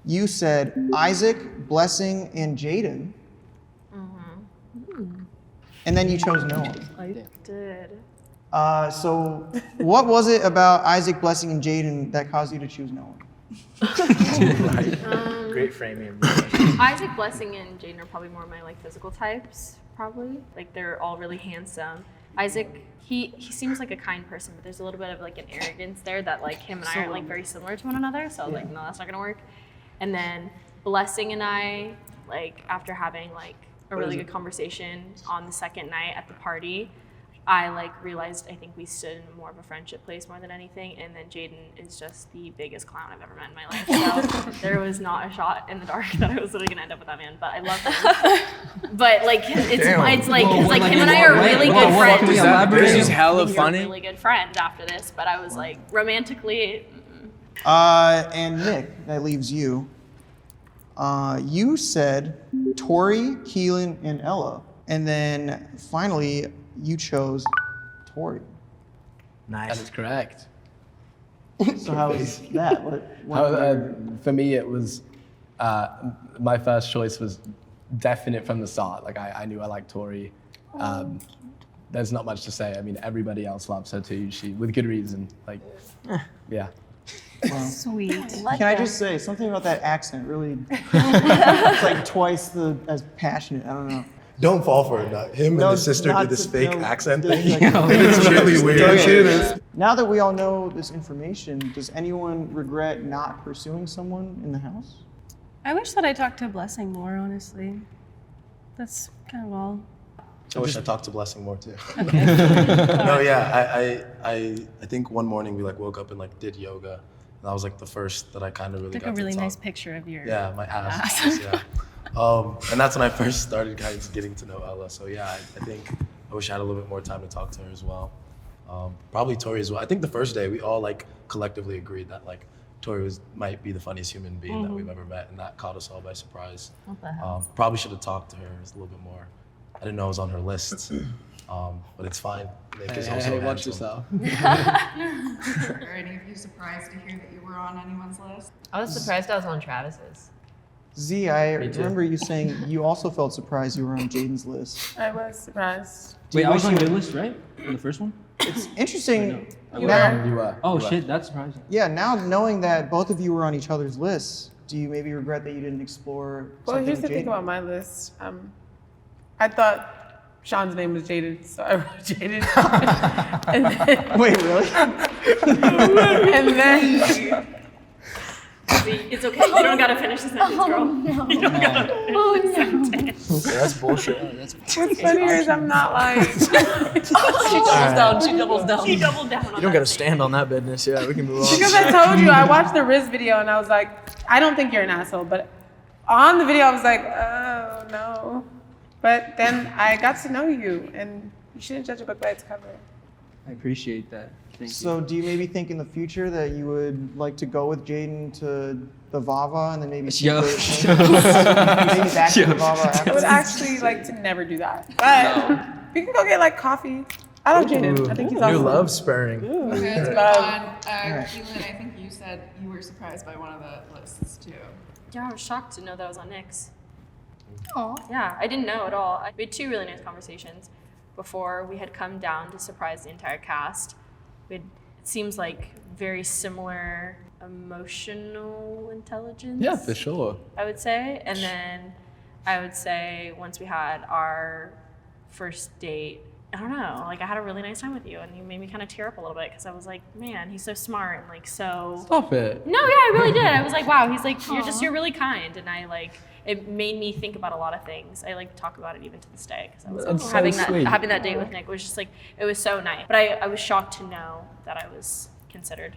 you said Isaac, Blessing, and Jaden. And then you chose no one. I did. So what was it about Isaac, Blessing, and Jaden that caused you to choose no one? Great framing. Isaac, Blessing, and Jaden are probably more my like physical types, probably. Like they're all really handsome. Isaac, he seems like a kind person, but there's a little bit of like an arrogance there that like him and I are like very similar to one another. So like, no, that's not gonna work. And then Blessing and I, like after having like a really good conversation on the second night at the party, I like realized I think we stood in more of a friendship place more than anything. And then Jaden is just the biggest clown I've ever met in my life. So there was not a shot in the dark that I was really gonna end up with that man. But I love him. But like it's like him and I are really good friends. This is hella We're funny. really good friends after this. But I was like romantically. And Nick, that leaves you. You said Tori, Keelyn, and Ella. And then finally, you chose Tori. Nice. That is correct. So how was that? For me, it was, my first choice was definite from the start. Like I knew I liked Tori. There's not much to say. I mean, everybody else loves her too. With good reason. Like, yeah. Wow. Sweet. Can I just say something about that accent? Really, it's like twice as passionate. I don't know. Don't fall for it. Him No, and his sister not did this to- fake no, accent like- thing. It's really weird. Now that we all know this information, does anyone regret not pursuing someone in the house? I wish that I talked to Blessing more, honestly. That's kind of all. I wish I talked to Blessing more too. No, yeah, I think one morning we like woke up and like did yoga. And that was like the first that I kind of really Took got a really to talk. nice picture of your Yeah, my ass. Yeah. And that's when I first started kind of getting to know Ella. So yeah, I think I wish I had a little bit more time to talk to her as well. Probably Tori as well. I think the first day we all like collectively agreed that like Tori might be the funniest human being that we've ever met, and that caught us all by surprise. What the hell? Probably should have talked to her a little bit more. I didn't know it was on her list, but it's fine. Nick is also watch handsome. yourself. Are any of you surprised to hear that you were on anyone's list? I was surprised I was on Travis's. Z, I Me too. remember you saying you also felt surprised you were on Jaden's list. I was surprised. Wait, I was on wish your you- list, right? On the first one? It's interesting. You now- were? You were. Oh You were. shit, that's surprising. Yeah, now knowing that both of you were on each other's lists, do you maybe regret that you didn't explore Well, something here's the with thing Jaden? about my list. I thought Sean's name was Jaden, so I wrote Jaden. And then, Wait, really? and then It's okay. You don't gotta finish the sentence, girl. You don't gotta finish the sentence. That's bullshit. What's funnier is I'm not lying. She doubles down. She doubles down. She doubled down. You don't got to stand on that business. Yeah, we can move on. Because I told you, I watched the Riz video and I was like, I don't think you're an asshole, but on the video I was like, oh no. But then I got to know you, and you shouldn't judge a book by its cover. I appreciate that. Thank So do you maybe think in the future that you would like to go with Jaden to the Vava and then maybe Yo. maybe back to the Vava I after? would actually like to never do that. But we can go get like coffee. I love Jaden. I think he's awesome. New love spurring. Okay, let's move on. Keelyn, I think you said you were surprised by one of the lists too. Yeah, I was shocked to know that was on Nick's. Oh. Yeah, I didn't know at all. We had 2 really nice conversations before we had come down to surprise the entire cast. It seems like very similar emotional intelligence. Yeah, for sure. I would say. And then I would say once we had our first date, I don't know, like I had a really nice time with you and you made me kind of tear up a little bit because I was like, man, he's so smart and like so. Stop it. No, yeah, I really did. I was like, wow, he's like, you're really kind. And I like, it made me think about a lot of things. I like talk about it even to this day because I was That's so having sweet. that date with Nick was just like, it was so nice. But I was shocked to know that I was considered.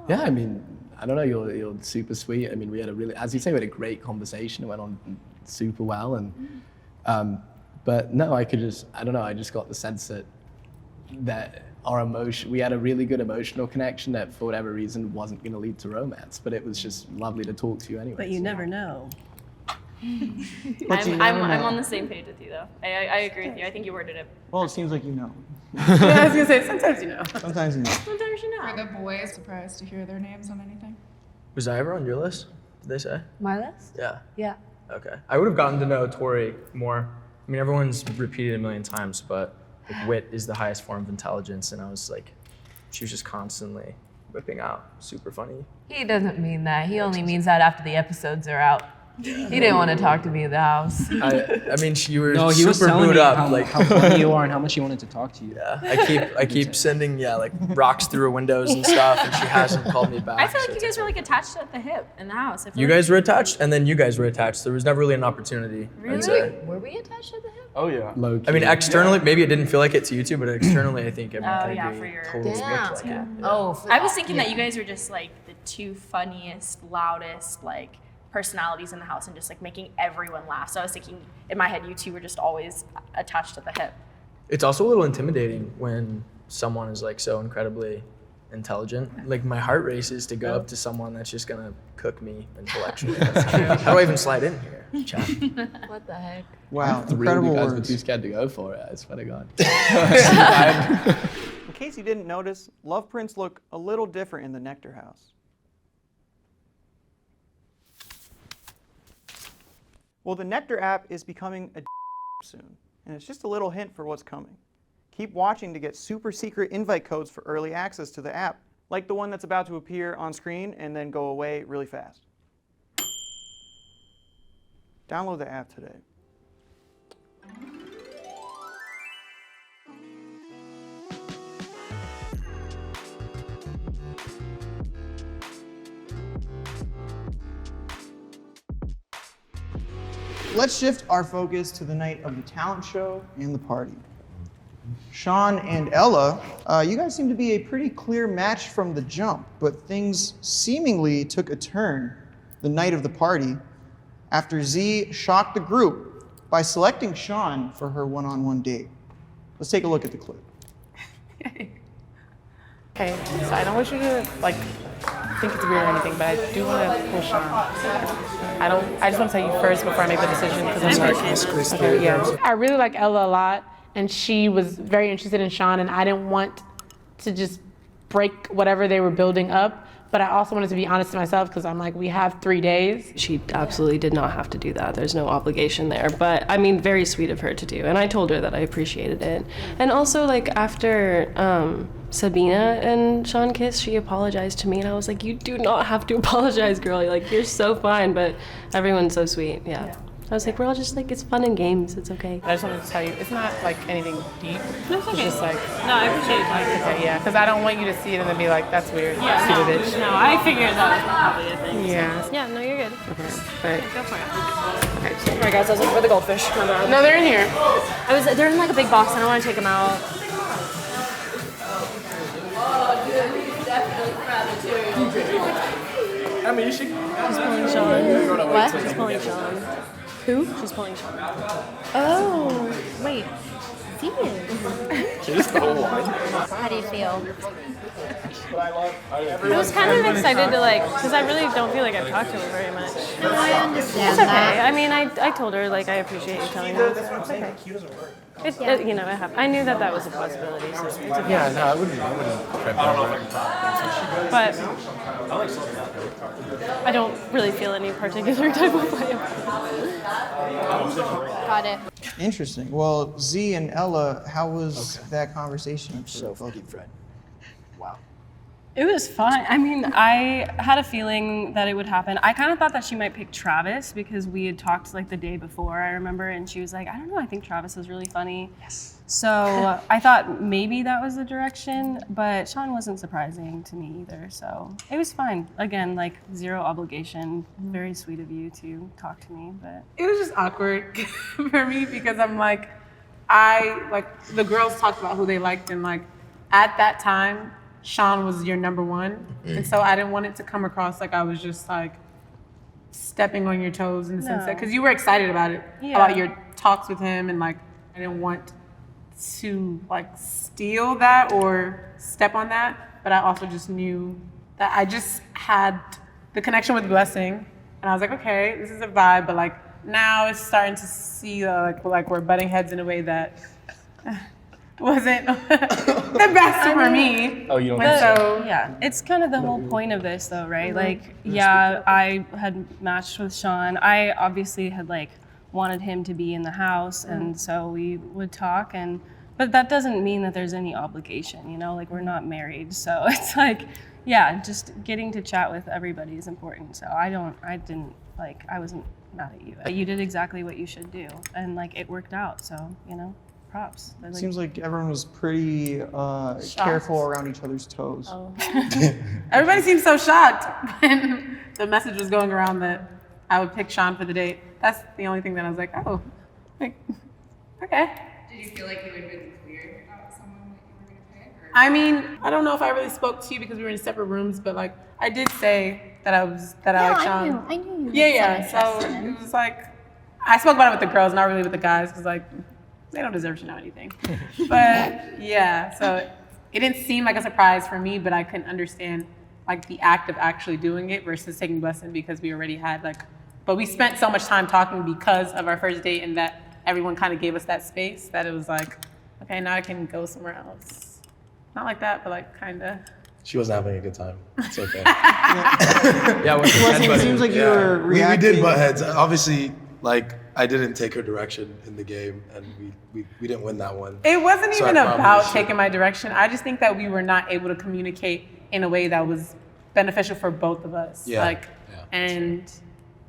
Yeah, I mean, I don't know, you're super sweet. I mean, we had a really, as you say, we had a great conversation. It went on super well. And, but no, I don't know, I just got the sense that our emotion, we had a really good emotional connection that for whatever reason wasn't going to lead to romance, but it was just lovely to talk to you anyway. But you never know. I'm on the same page with you though. I agree with you. I think you worded it. Well, it seems like you know. Yeah, I was gonna say, sometimes you know. Sometimes you know. Sometimes you know. Were the boys surprised to hear their names on anything? Was I ever on your list? Did they say? My list? Yeah. Yeah. Okay. I would have gotten to know Tori more. I mean, everyone's repeated it a million times, but like, wit is the highest form of intelligence, and I was like, she was just constantly whipping out super funny. He doesn't mean that. He only means that after the episodes are out. He didn't want to talk to me in the house. I mean, you were No, he was super telling booed me up. how, Like, how funny you are and how much he wanted to talk to you. yeah, I keep sending like rocks through her windows and stuff, and she hasn't called me back. I feel like so you it's guys were like attached at the hip in the house. I feel You like guys were attached, and then you guys were attached. There was never really an opportunity. Really? I'd say. Were we attached at the hip? Oh yeah. Low I mean, key. externally, maybe it didn't feel like it to you two, but externally, I think everyone Oh, could yeah, agree for your- totally looked like it. Damn. Yeah. Oh, I was thinking that you guys were just like the 2 funniest, loudest, like personalities in the house and just like making everyone laugh. So I was thinking in my head, you 2 were just always attached at the hip. It's also a little intimidating when someone is like so incredibly intelligent. Like my heart races to go up to someone that's just gonna cook me intellectually. How do I even slide in here? Chat. What the heck? Wow, The real incredible guys were words. too scared to go for it, I swear to God. In case you didn't notice, love prints look a little different in the Nectar House. Well, the Nectar app is becoming a soon, and it's just a little hint for what's coming. Keep watching to get super secret invite codes for early access to the app, like the one that's about to appear on screen and then go away really fast. Download the app today. Let's shift our focus to the night of the talent show and the party. Sean and Ella, you guys seem to be a pretty clear match from the jump, but things seemingly took a turn the night of the party after Z shocked the group by selecting Sean for her one-on-one date. Let's take a look at the clip. Okay, so I don't want you to like think it's weird or anything, but I do want to push on. I just want to tell you first before I make the decision because I'm like, okay, yeah. I really like Ella a lot, and she was very interested in Sean, and I didn't want to just break whatever they were building up. But I also wanted to be honest to myself because I'm like, we have 3 days. She absolutely did not have to do that. There's no obligation there. But I mean, very sweet of her to do. And I told her that I appreciated it. And also, like, after Sabina and Sean kissed, she apologized to me. And I was like, you do not have to apologize, girl. Like, you're so fine. But everyone's so sweet. Yeah. I was like, we're all just like, it's fun and games. It's okay. I just wanted to tell you, it's not like anything deep. No, it's okay. It's just like, No, I appreciate it. okay, yeah, because I don't want you to see it and then be like, that's weird. Yeah, Stupid bitch. no, I figured that was probably a thing. Yeah. So. Yeah, no, you're good. Okay, but Go for it. Okay, all right, guys, I was looking for the goldfish. My bad. no, they're in here. They're in like a big box. I don't want to take them out. I mean, she. She's pulling Sean. What? She's pulling Sean. Who? She's pulling Sean. Oh, wait. Just the whole line. How do you feel? I was kind of excited to like, because I really don't feel like I've talked to him very much. No, I understand It's okay. that. I mean, I told her like I appreciate you telling me. It's okay. You know, I knew that was a possibility. So it's okay. Yeah, no, I wouldn't trip over it. But I don't really feel any particular type of way. Got it. Interesting. Well, Z and Ella, how was that conversation? So fucking friend. Wow. It was fun. I mean, I had a feeling that it would happen. I kind of thought that she might pick Travis because we had talked like the day before, I remember, and she was like, I don't know, I think Travis is really funny. Yes. So I thought maybe that was the direction, but Sean wasn't surprising to me either. So it was fine. Again, like zero obligation. Very sweet of you to talk to me, but It was just awkward for me because I'm like, the girls talked about who they liked, and like at that time, Sean was your number one. And so I didn't want it to come across like I was just like stepping on your toes in the sense that, because you were excited about it, about your talks with him, and like I didn't want to like steal that or step on that, but I also just knew that I just had the connection with Blessing, and I was like, okay, this is a vibe, but like now it's starting to see like we're butting heads in a way that wasn't the best for me. Oh, you don't And think so yeah, it's kind of the whole point of this though, right? Like, yeah, I had matched with Sean. I obviously had like wanted him to be in the house, and so we would talk, but that doesn't mean that there's any obligation, you know, like we're not married. So it's like, yeah, just getting to chat with everybody is important. So I wasn't mad at you. You did exactly what you should do, and like it worked out. So, you know, props. Like, Seems like everyone was pretty careful around each other's toes. oh. everybody seemed so shocked when the message was going around that I would pick Sean for the date. That's the only thing that I was like, oh, like, okay. Did you feel like you had been clear about someone that you were going to pick? Or? I mean, I don't know if I really spoke to you because we were in separate rooms, but like I did say that I like Sean. I knew you. Yeah. So it was like I spoke about it with the girls, not really with the guys, because like they don't deserve to know anything. But yeah, so it didn't seem like a surprise for me, but I couldn't understand like the act of actually doing it versus taking Blessing, because we already had but we spent so much time talking because of our first date, and that everyone kind of gave us that space that it was like, okay, now I can go somewhere else. Not like that, but like kind of. She wasn't having a good time. It's okay. Yeah, It seems like you were we reacting. did butt heads. Obviously, like I didn't take her direction in the game, and we didn't win that one. It wasn't So even I probably about should- taking my direction. I just think that we were not able to communicate in a way that was beneficial for both of us. Yeah. And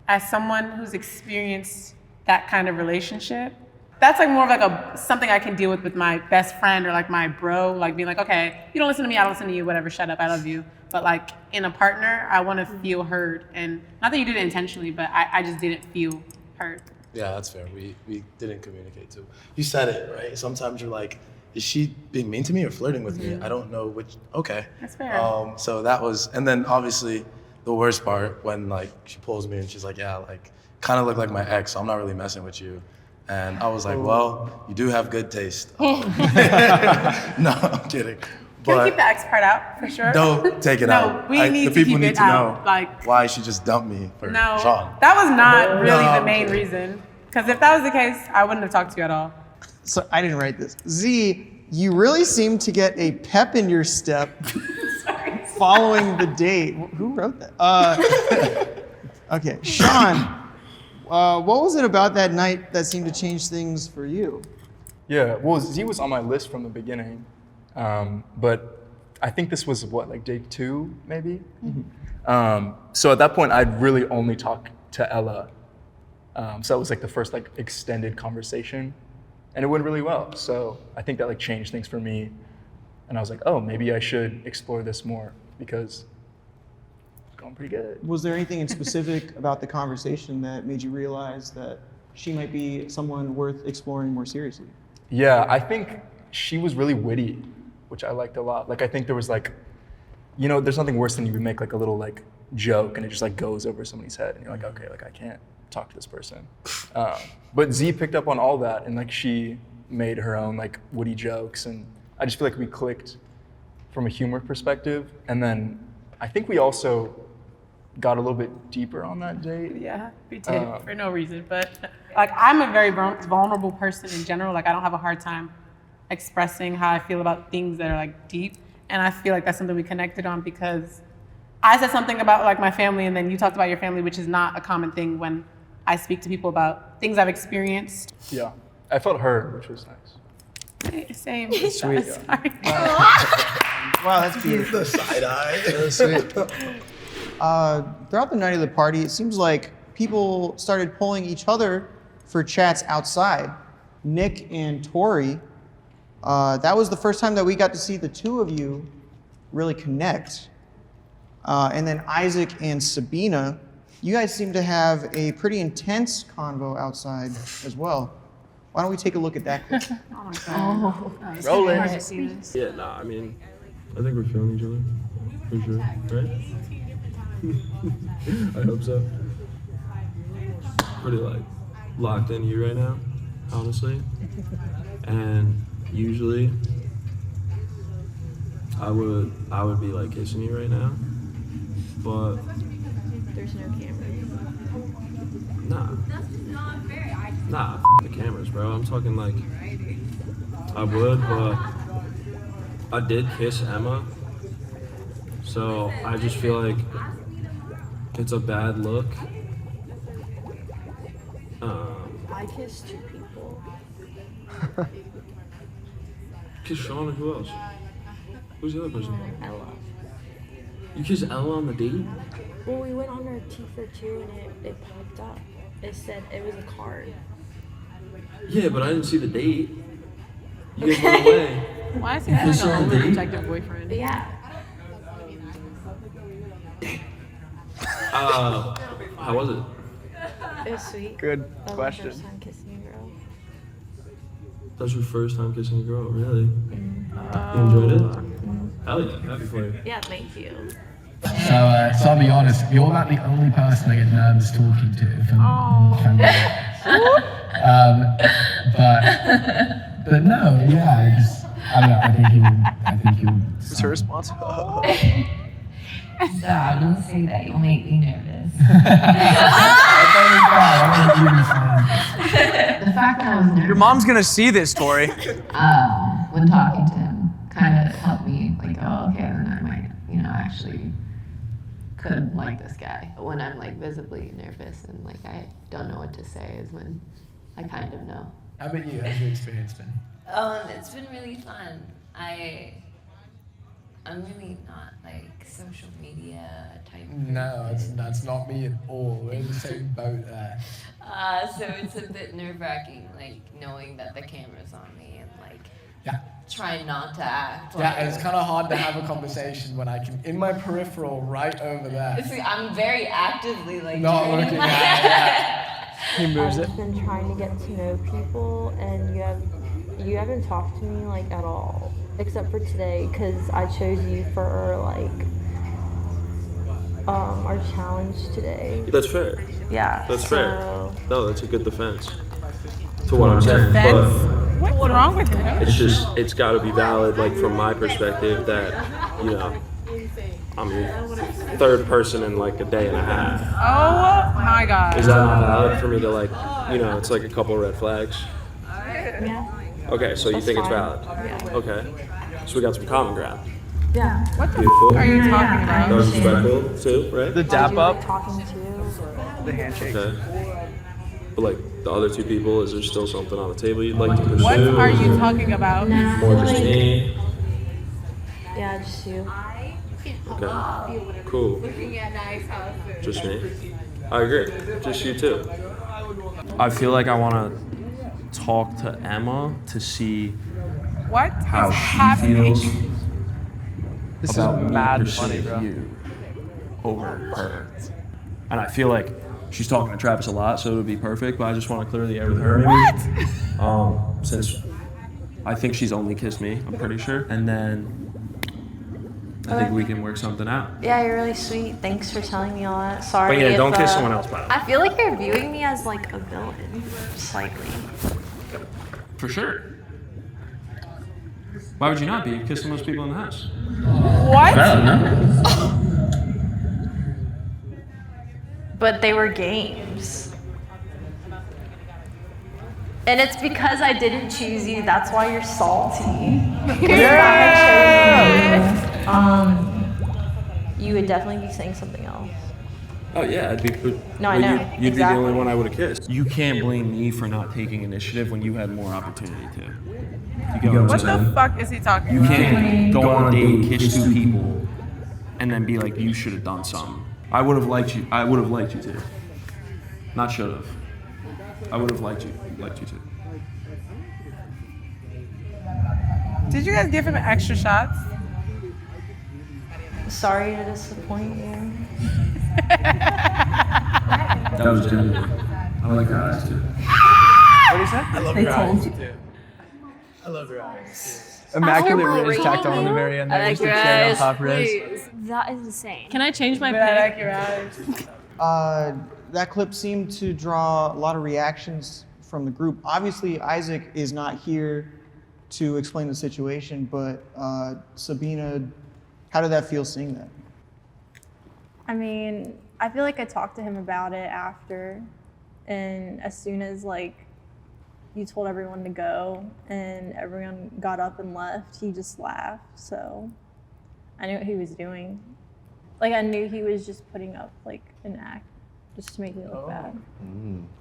as someone who's experienced that kind of relationship, that's like more of like something I can deal with my best friend or like my bro, like being like, okay, you don't listen to me, I don't listen to you, whatever, shut up, I love you. But like in a partner, I want to feel heard. And not that you did it intentionally, but I just didn't feel heard. Yeah, that's fair. We didn't communicate too. You said it, right? Sometimes you're like, is she being mean to me or flirting with me? I don't know which. Okay. That's fair. So that was, and then obviously the worst part when like she pulls me and she's like, yeah, like kind of look like my ex, so I'm not really messing with you. And I was like, well, you do have good taste. No, I'm kidding. Can we keep the ex part out for sure? Don't take it No, out. we need the to people keep need it to out. know Like, why she just dumped me for no, Sean. that was not really No, the I'm main kidding. reason. Because if that was the case, I wouldn't have talked to you at all. So I didn't write this. Z, you really seem to get a pep in your step following the date. Who wrote that? Okay, Sean, what was it about that night that seemed to change things for you? Yeah, well, Z was on my list from the beginning, but I think this was like day 2, maybe? So at that point, I'd really only talked to Ella. So that was like the first like extended conversation, and it went really well. So I think that like changed things for me, and I was like, oh, maybe I should explore this more because it's going pretty good. Was there anything in specific about the conversation that made you realize that she might be someone worth exploring more seriously? Yeah, I think she was really witty, which I liked a lot. Like I think there was like, you know, there's nothing worse than you would make like a little like joke and it just like goes over somebody's head and you're like, okay, like I can't talk to this person. But Z picked up on all that and like she made her own like witty jokes, and I just feel like we clicked from a humor perspective. And then I think we also got a little bit deeper on that date. Yeah, we did for no reason. But like, I'm a very vulnerable person in general. Like, I don't have a hard time expressing how I feel about things that are like deep. And I feel like that's something we connected on because I said something about like my family, and then you talked about your family, which is not a common thing when I speak to people about things I've experienced. Yeah, I felt heard, which was nice. Same. Sweet. Sorry. Wow, that's beautiful. The side eye. That's sweet. Throughout the night of the party, it seems like people started pulling each other for chats outside. Nick and Tori, that was the first time that we got to see the two of you really connect. And then Isaac and Sabina, you guys seem to have a pretty intense convo outside as well. Why don't we take a look at that clip? Oh my God. Rolling. Hard to see this. Yeah, nah, I mean, I think we're feeling each other, for sure, right? I hope so. Pretty like locked into you right now, honestly. And usually, I would be like kissing you right now, but There's no camera. Nah, f the cameras, bro. I'm talking like I would, but I did kiss Emma, so I just feel like it's a bad look. I kissed two people. Kiss Sean and who else? Who's the other person? Ella. You kissed Ella on the date? Well, we went on our T for two and it popped up. It said it was a card. Yeah, but I didn't see the date. You guys went away. Why is he You having kissed her an on the date? overprotective boyfriend? Yeah. How was it? It was sweet. Good That was question. my first time kissing a girl. That was your first time kissing a girl, really? You enjoyed it? Hell yeah, happy for you. Yeah, thank you. So I'll be honest, you're about the only person I get nervous talking to, if I'm but no, yeah, I don't know, I think you What's her response? Stop, don't say that, you'll make me nervous. The fact that I was nervous Your mom's gonna see this, Tori. when talking to him kind of helped me, like, oh, okay, then I might, actually could like this guy. When I'm like visibly nervous and like I don't know what to say is when I kind of know. How about you? How's your experience been? It's been really fun. I'm really not like social media type. No, that's not me at all. We're in the same boat there. So it's a bit nerve-wracking, like knowing that the camera's on me and like trying not to act. Yeah, it's kind of hard to have a conversation when I can, in my peripheral right over there. See, I'm very actively like Not turning looking my at He moves I've it. been trying to get to know people, and you haven't talked to me like at all, except for today, because I chose you for like our challenge today. That's fair. Yeah. That's so- fair. No, that's a good defense to what I'm saying. But What's wrong with him? it's got to be valid, like from my perspective, that I'm your third person in like a day and a half. Oh my God. Is that not valid for me to like, it's like a couple red flags? Yeah. Okay, so you That's think it's fine. valid? Yeah. Okay, so we got some common ground. Yeah. What the Beautiful. are you talking about? That was respectful too, right? The dap up, Talking to. the handshake. Okay. But like the other two people, is there still something on the table you'd like to pursue? What are you talking about? More just me? Yeah, just you. Okay. Cool. Just me? I agree. Just you too. I feel like I want to talk to Emma to see What how is she happening? feels This about is me mad funny, pursuing bro. you over her. And I feel like she's talking to Travis a lot, so it would be perfect, but I just want to clear the air with her. What? Since I think she's only kissed me, I'm pretty sure. And then I think we can work something out. Yeah, you're really sweet. Thanks for telling me all that. Sorry. But yeah, if, don't kiss someone else, by the way. I feel like you're viewing me as like a villain, slightly. For sure. Why would you not be? You kissed the most people in the house. What? But they were games. And it's because I didn't choose you. That's why you're salty. Because if I had chosen you, you would definitely be saying something else. Oh yeah, I'd be. No, I know. You'd be the Exactly. only one I would have kissed. You can't blame me for not taking initiative when you had more opportunity to. You get What the fuck is he talking You about? can't go on a date, kiss two people, and then be like, you should have done something. I would have liked you. I would have liked you to. Not should have. I would have liked you to. Did you guys give him extra shots? Sorry to disappoint you. That was genuine. I like her eyes too. What do you say? I love They your told eyes you. too. I love your eyes. Immaculate Heartbreak. rose tacked on the very end. I There, like just your a cherry on eyes, top rose. please. That is insane. Can I change my But I like pick? your eyes. That clip seemed to draw a lot of reactions from the group. Obviously, Isaac is not here to explain the situation, but Sabina, how did that feel seeing that? I mean, I feel like I talked to him about it after, and as soon as like you told everyone to go and everyone got up and left, he just laughed. So I knew what he was doing. Like I knew he was just putting up like an act just to make me look bad.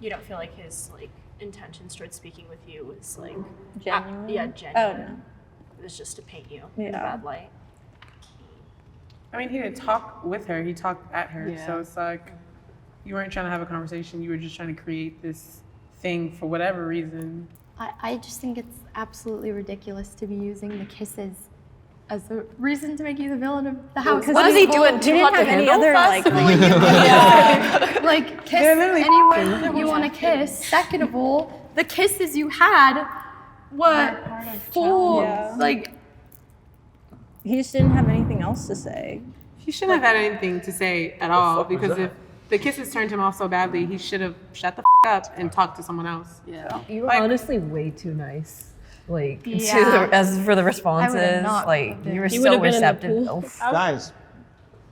You don't feel like his like intentions towards speaking with you was like Genuine? yeah, genuine. Oh no. It was just to paint you in a Yeah. bad light. I mean, he didn't talk with her, he talked at her. Yeah. So it's like, you weren't trying to have a conversation, you were just trying to create this thing for whatever reason. I just think it's absolutely ridiculous to be using the kisses as a reason to make you the villain of the house. What is he doing? Too hot to handle? other Fast? like Like, kiss They're literally- anyone you want to kiss. Second of all, the kisses you had were full. Yeah. Like, he just didn't have anything else to say. He shouldn't have had anything to say at all, because if the kisses turned him off so badly, he should have shut the up and talked to someone else. Yeah. You were Like- honestly way too nice. Like, Yeah. as for the responses, not like, been. you were He so would've been in the receptive. pool. Oof. Guys,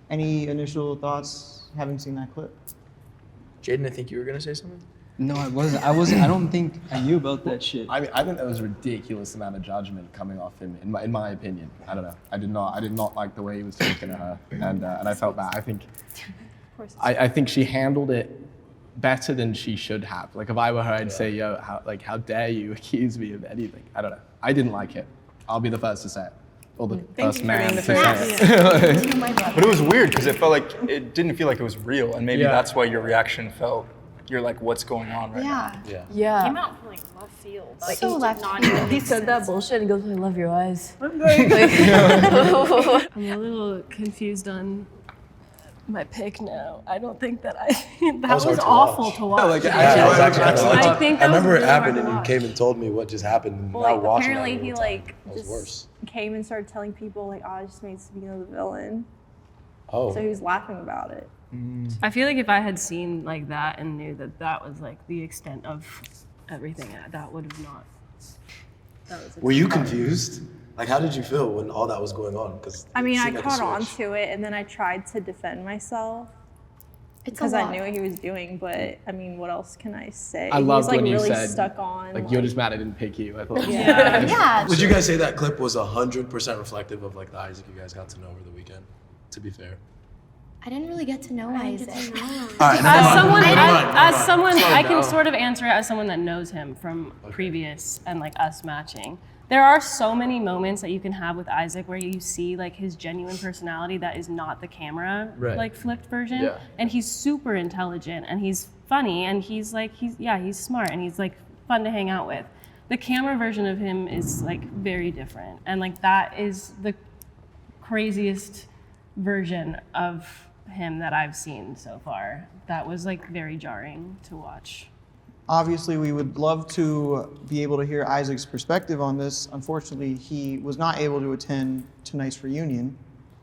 any initial thoughts having seen that clip? Jaden, I think you were gonna say something. No, I wasn't. I don't think I knew about that shit. I mean, I think that was a ridiculous amount of judgment coming off him. In my opinion, I don't know. I did not like the way he was talking to her, and I felt bad. I think she handled it better than she should have. Like if I were her, I'd say, yo, how dare you accuse me of anything? I don't know. I didn't like it. I'll be the first to say it, or the first you for man being to the say it. But it was weird because it felt like it didn't feel like it was real, and maybe Yeah. that's why your reaction felt. You're like, what's going on right now? Yeah. Yeah. Came out from like left field. Like, So he did left not field. even He make said that sense. bullshit and goes, I love your eyes. I'm a little confused on my pick now. I don't think that that was was hard to awful watch. to watch. like, Yeah, it was actually hard to watch. I think that remember was it really hard happened to and you watch. came and told me what just happened. And Well, now like watching apparently it, he like that was just worse. came and started telling people like, oh, I just made Sabina the villain. Oh. So he was laughing about it. I feel like if I had seen like that and knew that that was like the extent of everything, that would have not. That was Were you confused? Like, how did you feel when all that was going on? Because I mean, I caught on to it and then I tried to defend myself it's a because I lot. knew what he was doing. But I mean, what else can I say? I He loved was like when you really said, stuck on. like, you're just mad I didn't pick you. I thought. Yeah. Would you guys say that clip was 100% reflective of like the Isaac you guys got to know over the weekend? To be fair. I didn't really get to know Isaac. All right, As someone, I can sort of answer it as someone that knows him from previous and like us matching. there are so many moments that you can have with Isaac where you see like his genuine personality that is not the camera like flipped version. Yeah. And he's super intelligent and he's funny and he's smart and he's like fun to hang out with. The camera version of him is like very different, and like that is the craziest version of him that I've seen so far. That was like very jarring to watch. Obviously, we would love to be able to hear Isaac's perspective on this. Unfortunately, he was not able to attend tonight's reunion.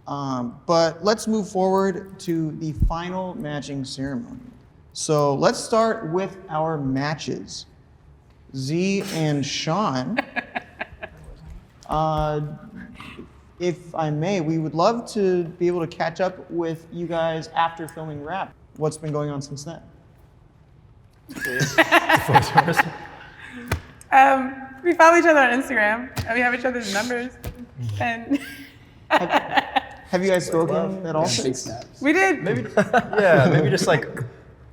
But let's move forward to the final matching ceremony. So let's start with our matches. Z and Sean. If I may, we would love to be able to catch up with you guys after filming Wrap. What's been going on since then? We follow each other on Instagram, and we have each other's numbers. And have you guys spoken at all? We did. Maybe just like,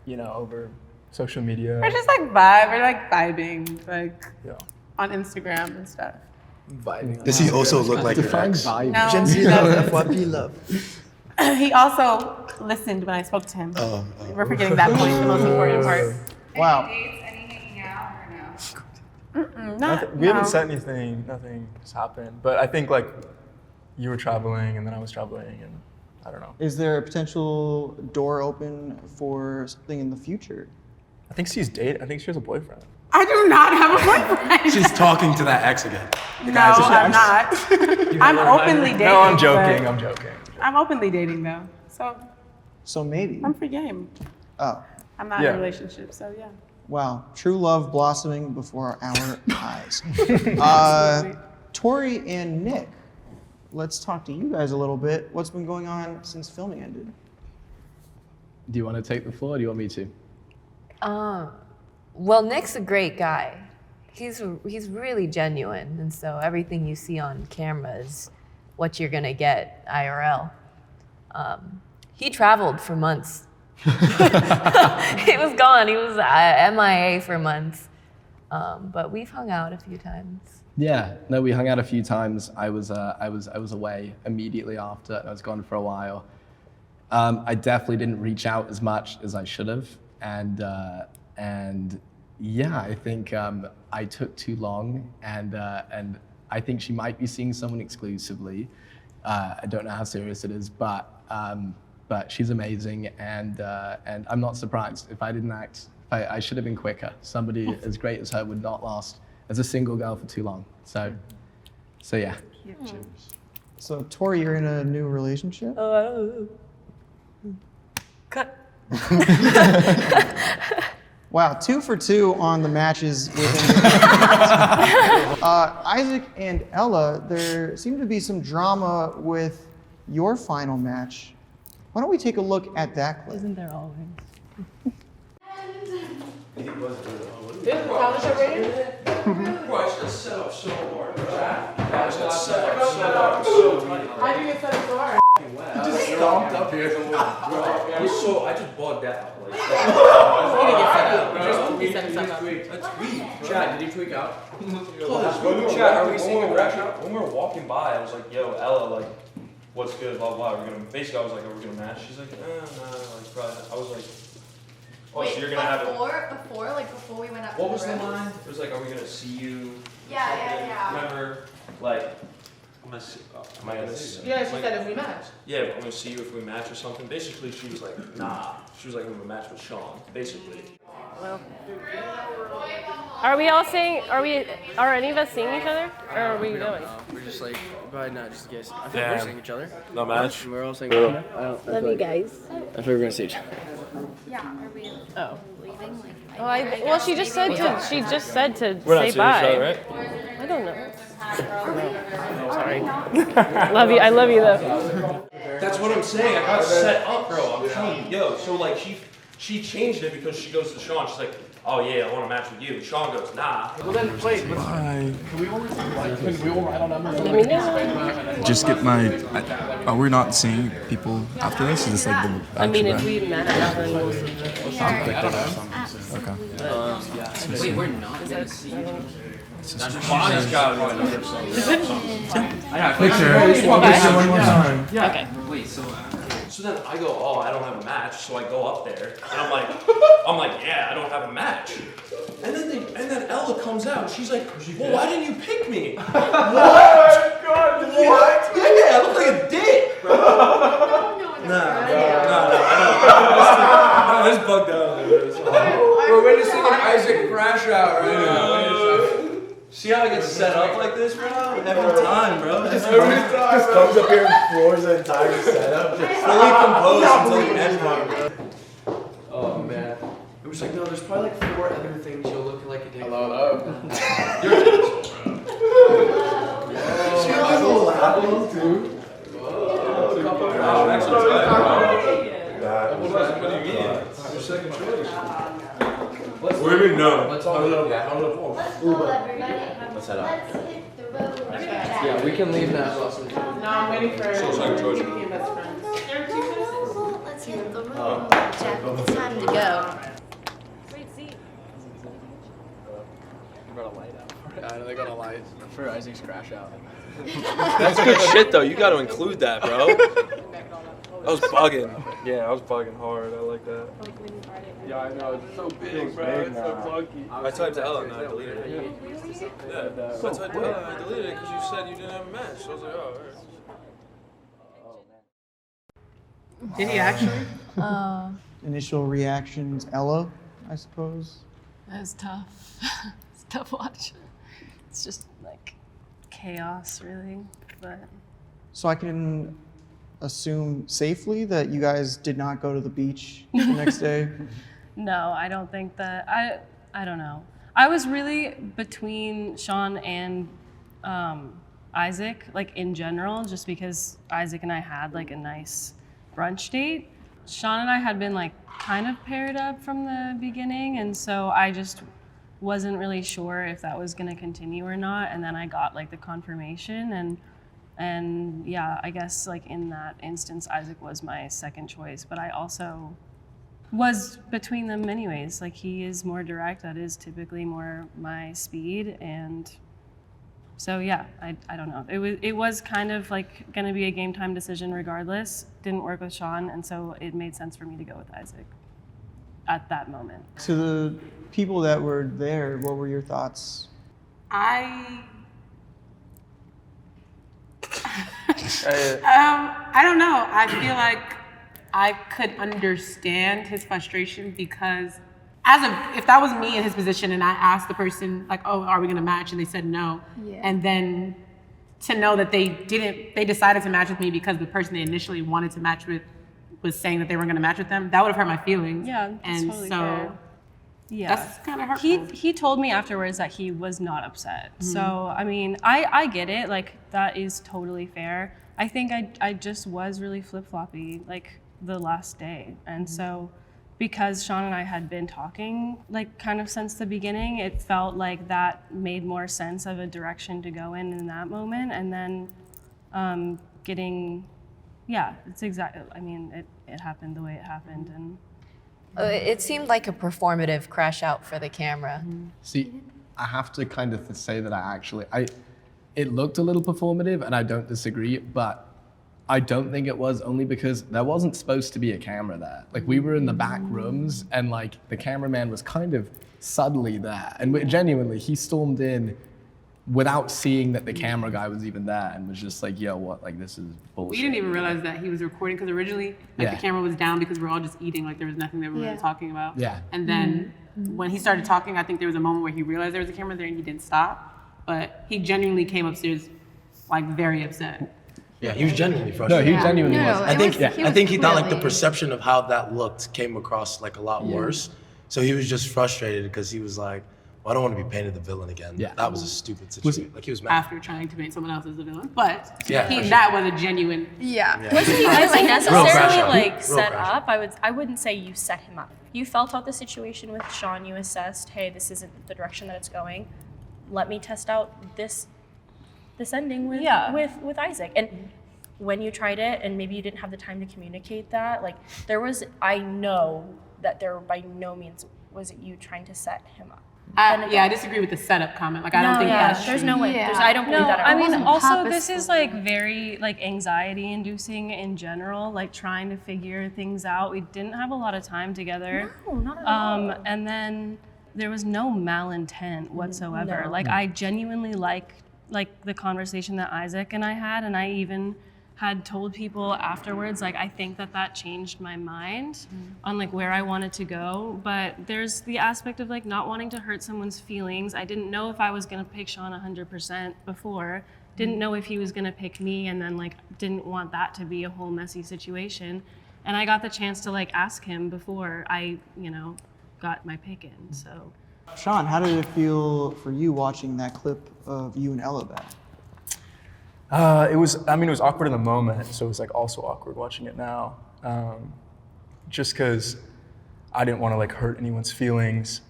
over social media. We're just like we're like vibing, like on Instagram and stuff. Vibing. Does he also look like your Define ex? vibe. No, Gen Z he love, doesn't. FYP love. He also listened when I spoke to him. Oh. We're forgetting that point, the most important part. Wow. Any dates, any hanging out, or no? We haven't said anything. Nothing has happened. But I think like you were traveling and then I was traveling and I don't know. Is there a potential door open for something in the future? I think she's dating. I think she has a boyfriend. I do not have a boyfriend. She's talking to that ex again. No, I'm not. I'm openly dating. No, I'm joking. but I'm joking. I'm openly dating though, So maybe. I'm free game. Oh, I'm not in a relationship, so yeah. wow. True love blossoming before our eyes. Tori and Nick, let's talk to you guys a little bit. What's been going on since filming ended? Do you want to take the floor or do you want me to? Well, Nick's a great guy. He's really genuine, and so everything you see on camera is what you're gonna get IRL. He traveled for months. He was gone. He was MIA for months. But we've hung out a few times. Yeah, no, we hung out a few times. I was away immediately after. I was gone for a while. I definitely didn't reach out as much as I should have, and yeah, I think I took too long, and I think she might be seeing someone exclusively. I don't know how serious it is, but she's amazing, and I'm not surprised. If I didn't act, I should have been quicker. Somebody as great as her would not last as a single girl for too long. So yeah. So Tori, you're in a new relationship? Cut. Wow, 2 for 2 on the matches within Isaac and Ella, there seemed to be some drama with your final match. Why don't we take a look at that clip? Isn't there always? How do you get set up so hard? Just stomped up here. I just bugged out. That's weak. Chad, did he tweak out? Chad, are we seeing a direction? When we were walking by, I was like, yo, Ella, like, what's good, blah, blah. Basically, I was like, are we gonna match? She's like, no, like, probably not. I was like, oh, wait, so you're gonna have it. Before we went up What to was the rooms? line? It was like, are we gonna see you? Yeah. Remember, like, am I gonna see you? Yeah, she said if we match. Yeah, I'm gonna see you if we match or something. Basically, she was like, nah. She was like, I'm gonna match with Sean, basically. Well, are we all seeing? Are any of us seeing each other, or are we going? We're just like, probably not just in case. I think Yeah. we're seeing each other. No match? We're all seeing each other. Love you guys. I thought we were gonna see each other. Yeah, are we Oh. leaving? Well, she just said to. She just said to We're not say seeing bye. each other, right? I don't know. Sorry. Love you. I love you though. That's what I'm saying. I got set up, bro. I'm telling you, yo. So like she changed it because she goes to Sean. She's like, oh yeah, I want to match with you. Sean goes, nah. Well then, wait. Can we all write on numbers? Let me know. Just get my. We're not seeing people after this. Is this like the? I mean, if we met then we'll see. Okay. Wait, we're not gonna see each other. Body's got one. Picture one more time. Okay. Wait, so then I go, oh, I don't have a match, so I go up there, and I'm like, yeah, I don't have a match. And then Ella comes out, and she's like, well, why didn't you pick me? What? What? Yeah, I look like a dick, bro. No, it's bugged out. We're witnessing an Isaac crash out right now. See how I get set up like this, bro? Every time, bro. Just comes up here and floors the entire setup. Just fully composed until the end part, bro. Oh man. It was like, no, there's probably like 4 other things you'll look like a dick. Hello. You're an asshole, bro. she has a little apple too. Oh, actually, what do you mean? Your second choice. What do you mean, no? Let's all Let's head out. Yeah, we can leave now. No, I'm waiting for. So second choice. Became best friends. Let's hit the road, Jack. It's time to go. Yeah, they're gonna light for Isaac's crash out. That's good shit, though. You got to include that, bro. I was bugging. Yeah, I was bugging hard. I like that. Yeah, I know. It's so big, bro. It's so clunky. I typed to Ella and I deleted it. Yeah, I typed to Ella and I deleted it because you said you didn't have a match. So I was like, oh, alright. Did he actually? Initial reactions, Ella, I suppose. That was tough. It's a tough watch. It's just like chaos, really. But So I can assume safely that you guys did not go to the beach the next day? no, I don't think that. I don't know. I was really between Sean and Isaac, like in general, just because Isaac and I had like a nice brunch date. Sean and I had been like kind of paired up from the beginning, and so I just wasn't really sure if that was going to continue or not. And then I got like the confirmation, and yeah, I guess like in that instance, Isaac was my second choice, but I also was between them anyways. Like he is more direct, that is typically more my speed, and so yeah, I don't know. It was kind of like gonna be a game time decision regardless. Didn't work with Sean, and so it made sense for me to go with Isaac at that moment. To the people that were there, what were your thoughts? I don't know. I feel like I could understand his frustration because if that was me in his position and I asked the person like, oh, are we gonna match? And they said no. Yeah. And then to know that they decided to match with me because the person they initially wanted to match with was saying that they weren't gonna match with them, that would have hurt my feelings. Yeah, that's and totally so fair. Yeah, that's kind of hurtful. He told me afterwards that he was not upset. Mm-hmm. So I mean, I get it. Like that is totally fair. I think I just was really flip-floppy like the last day, and so because Sean and I had been talking like kind of since the beginning, it felt like that made more sense of a direction to go in that moment, and then it's exactly. I mean, it happened the way it happened, and. It seemed like a performative crash out for the camera. See, I have to kind of say that it looked a little performative, and I don't disagree, but I don't think it was, only because there wasn't supposed to be a camera there. Like we were in the back rooms, and like the cameraman was kind of subtly there, and genuinely he stormed in without seeing that the camera guy was even there, and was just like, yo, what, like this is bullshit. We didn't even realize that he was recording because originally the camera was down because we're all just eating, like there was nothing that we were talking about. Yeah. And then when he started talking, I think there was a moment where he realized there was a camera there and he didn't stop. But he genuinely came upstairs like very upset. Yeah, he was genuinely frustrated. No, he genuinely was. I think he thought like the perception of how that looked came across like a lot worse. So he was just frustrated because he was like, well, I don't want to be painted the villain again. Yeah. That was a stupid situation. Like he was mad. After trying to paint someone else as the villain. But that was a genuine. Yeah. Wasn't he necessarily like set up? I wouldn't say you set him up. You felt out the situation with Sean, you assessed, hey, this isn't the direction that it's going. Let me test out this ending with Isaac. And when you tried it and maybe you didn't have the time to communicate that, like I know that there by no means was it you trying to set him up. I disagree with the setup comment. Like, I don't think that's there's true. no way. Yeah. I don't believe No, that at I all. mean, wasn't also this purposeful. is like very like anxiety inducing in general, like trying to figure things out. We didn't have a lot of time together. No, not at all. And then there was no malintent whatsoever. No. Like I genuinely like the conversation that Isaac and I had, and I even had told people afterwards, like, I think that changed my mind on like where I wanted to go. But there's the aspect of like not wanting to hurt someone's feelings. I didn't know if I was gonna pick Sean 100% before. Didn't know if he was gonna pick me, and then like didn't want that to be a whole messy situation. And I got the chance to like ask him before I, got my pick in, so. Sean, how did it feel for you watching that clip of you and Ella back? It was awkward in the moment, so it was like also awkward watching it now. Just because I didn't want to like hurt anyone's feelings,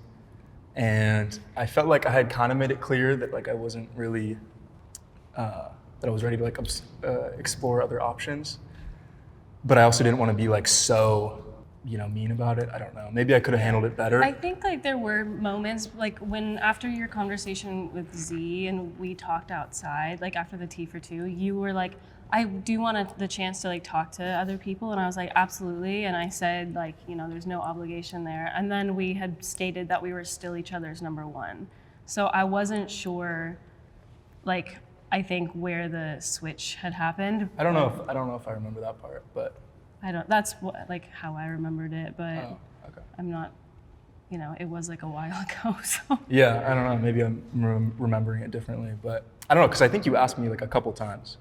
and I felt like I had kind of made it clear that like I wasn't really, that I was ready to like explore other options. But I also didn't want to be like so, mean about it. I don't know. Maybe I could have handled it better. I think like there were moments like when after your conversation with Z and we talked outside, like after the tea for two, you were like, I do want the chance to like talk to other people, and I was like, absolutely. And I said like, there's no obligation there. And then we had stated that we were still each other's number one. So I wasn't sure, like I think where the switch had happened. I don't know if I remember that part, but. That's what, like how I remembered it, but Okay. I'm not, it was like a while ago, so. Yeah, I don't know. Maybe I'm remembering it differently, but I don't know, because I think you asked me like a couple times,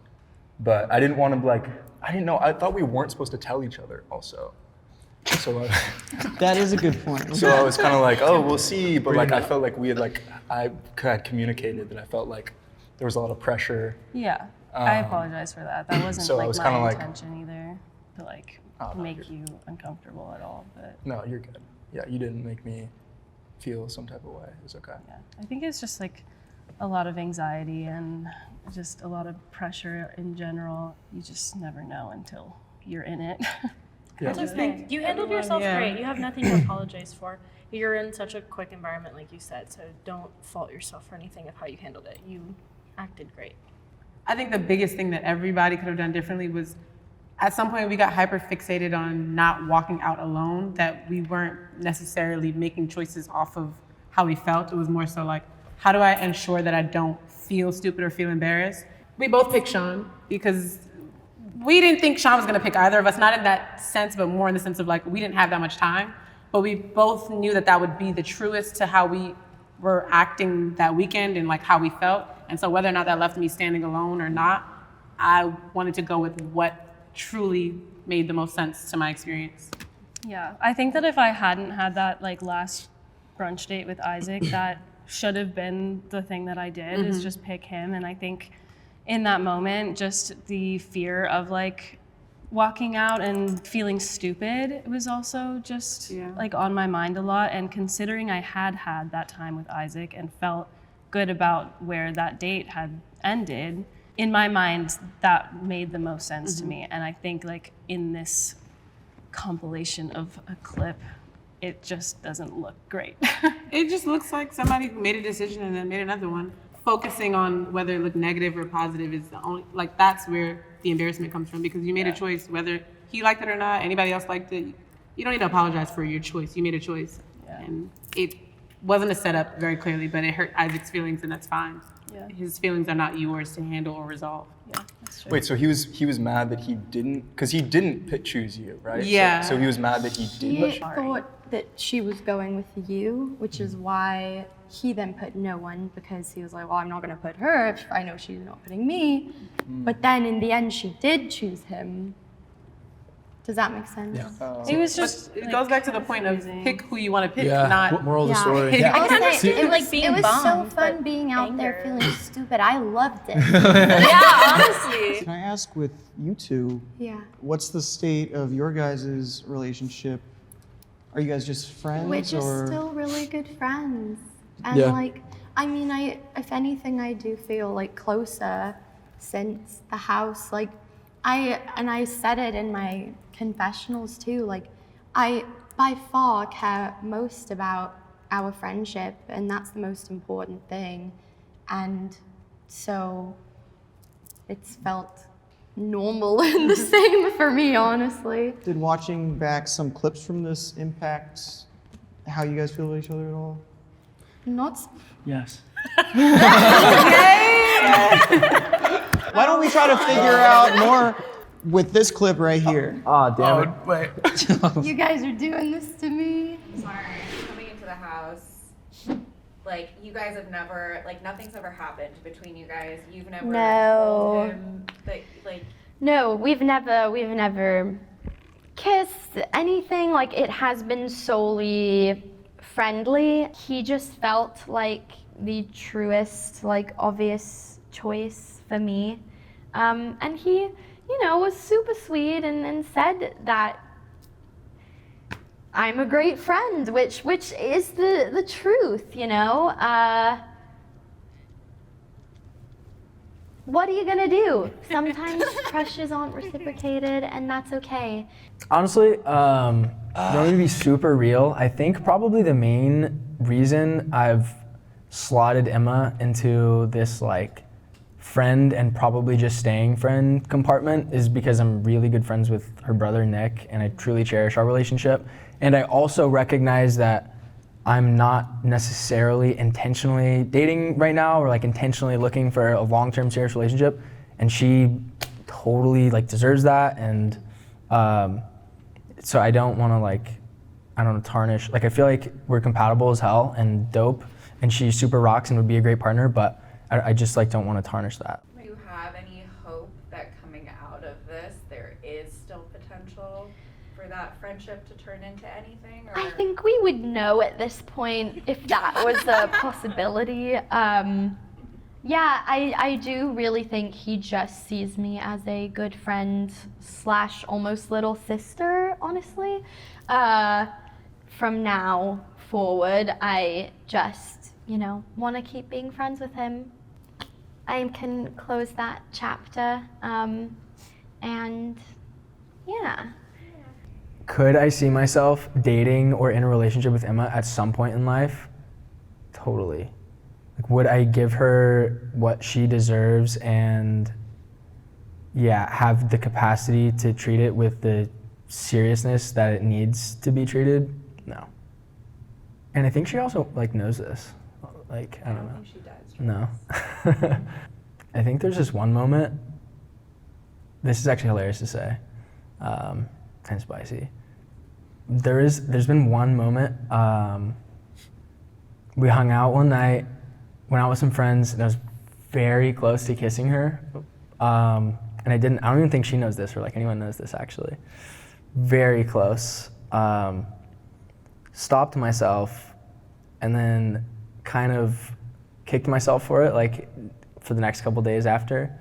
but I didn't want to I didn't know. I thought we weren't supposed to tell each other also. So That is a good point. so I was kind of like, oh, we'll see, but like I felt like we had I had communicated that I felt like there was a lot of pressure. Yeah, I apologize for that. That wasn't so I like was my kinda like- intention either, to like make you uncomfortable at all, but. No, you're good. Yeah, you didn't make me feel some type of way. It was okay. Yeah, I think it's just like a lot of anxiety and just a lot of pressure in general. You just never know until you're in it. Yeah. I just think you handled yourself great. You have nothing to apologize for. You're in such a quick environment, like you said, so don't fault yourself for anything of how you handled it. You acted great. I think the biggest thing that everybody could have done differently was at some point we got hyper fixated on not walking out alone, that we weren't necessarily making choices off of how we felt. It was more so like, how do I ensure that I don't feel stupid or feel embarrassed? We both picked Sean because we didn't think Sean was gonna pick either of us, not in that sense, but more in the sense of like, we didn't have that much time, but we both knew that that would be the truest to how we were acting that weekend and like how we felt. And so whether or not that left me standing alone or not, I wanted to go with what truly made the most sense to my experience. Yeah, I think that if I hadn't had that like last brunch date with Isaac, that should have been the thing that I did, is just pick him. And I think in that moment, just the fear of like walking out and feeling stupid was also just like on my mind a lot. And considering I had had that time with Isaac and felt good about where that date had ended, in my mind, that made the most sense to me. And I think like in this compilation of a clip, it just doesn't look great. It just looks like somebody who made a decision and then made another one. Focusing on whether it looked negative or positive is the only, like that's where the embarrassment comes from, because you made a choice, whether he liked it or not, anybody else liked it. You don't need to apologize for your choice. You made a choice. And it wasn't a setup very clearly, but it hurt Isaac's feelings, and that's fine. Yeah. His feelings are not yours to handle or resolve. Yeah, that's true. Wait, so he was mad that he didn't, because he didn't choose you, right? Yeah. So he was mad that he didn't. He thought that she was going with you, which is why he then put no one, because he was like, well, I'm not going to put her if I know she's not putting me. But then in the end, she did choose him. Does that make sense? Yeah. It was just. It like, goes back to the point of confusing. pick who you want to pick, Yeah. not. Moral of the story. I kinda was see it was, like being it was so bummed, fun but being out there anger. feeling stupid. I loved it. Yeah, honestly. Can I ask with you two, Yeah. what's the state of your guys' relationship? Are you guys just friends We're just or? still really good friends. And Yeah. like, I mean, if anything, I do feel like closer since the house. Like, I said it in my confessionals too. Like, I by far care most about our friendship, and that's the most important thing. And so it's felt normal and the same for me, honestly. Did watching back some clips from this impact how you guys feel about each other at all? Not. Yes. Why don't we try to figure out more with this clip right here? Oh, damn it. Wait. You guys are doing this to me. Sorry, coming into the house, like you guys have never, like nothing's ever happened between you guys. You've never No. told him that, like. No, we've never kissed, anything. Like, it has been solely friendly. He just felt like the truest, like, obvious choice for me. And he, you know, was super sweet and said that I'm a great friend, which is the truth, you know? What are you gonna do? Sometimes crushes aren't reciprocated, and that's okay. Honestly, going to be super real, I think probably the main reason I've slotted Emma into this like friend and probably just staying friend compartment is because I'm really good friends with her brother Nick, and I truly cherish our relationship. And I also recognize that I'm not necessarily intentionally dating right now or like intentionally looking for a long-term serious relationship, and she totally like deserves that. And so I don't want to like, I don't know, tarnish. Like I feel like we're compatible as hell and dope, and she super rocks and would be a great partner, but I just like don't want to tarnish that. Do you have any hope that coming out of this, there is still potential for that friendship to turn into anything? Or? I think we would know at this point if that was a possibility. Yeah, I do really think he just sees me as a good friend / almost little sister, honestly. From now forward, I just, you know, want to keep being friends with him. I can close that chapter, and yeah. Could I see myself dating or in a relationship with Emma at some point in life? Totally. Like, would I give her what she deserves and yeah, have the capacity to treat it with the seriousness that it needs to be treated? No. And I think she also like knows this. Like, I don't know. I think she does. No. I think there's this one moment, this is actually hilarious to say, kind of spicy. There's been one moment, we hung out one night, went out with some friends, and I was very close to kissing her. And I don't even think she knows this or like anyone knows this actually. Very close. Stopped myself and then kind of kicked myself for it, like for the next couple days after.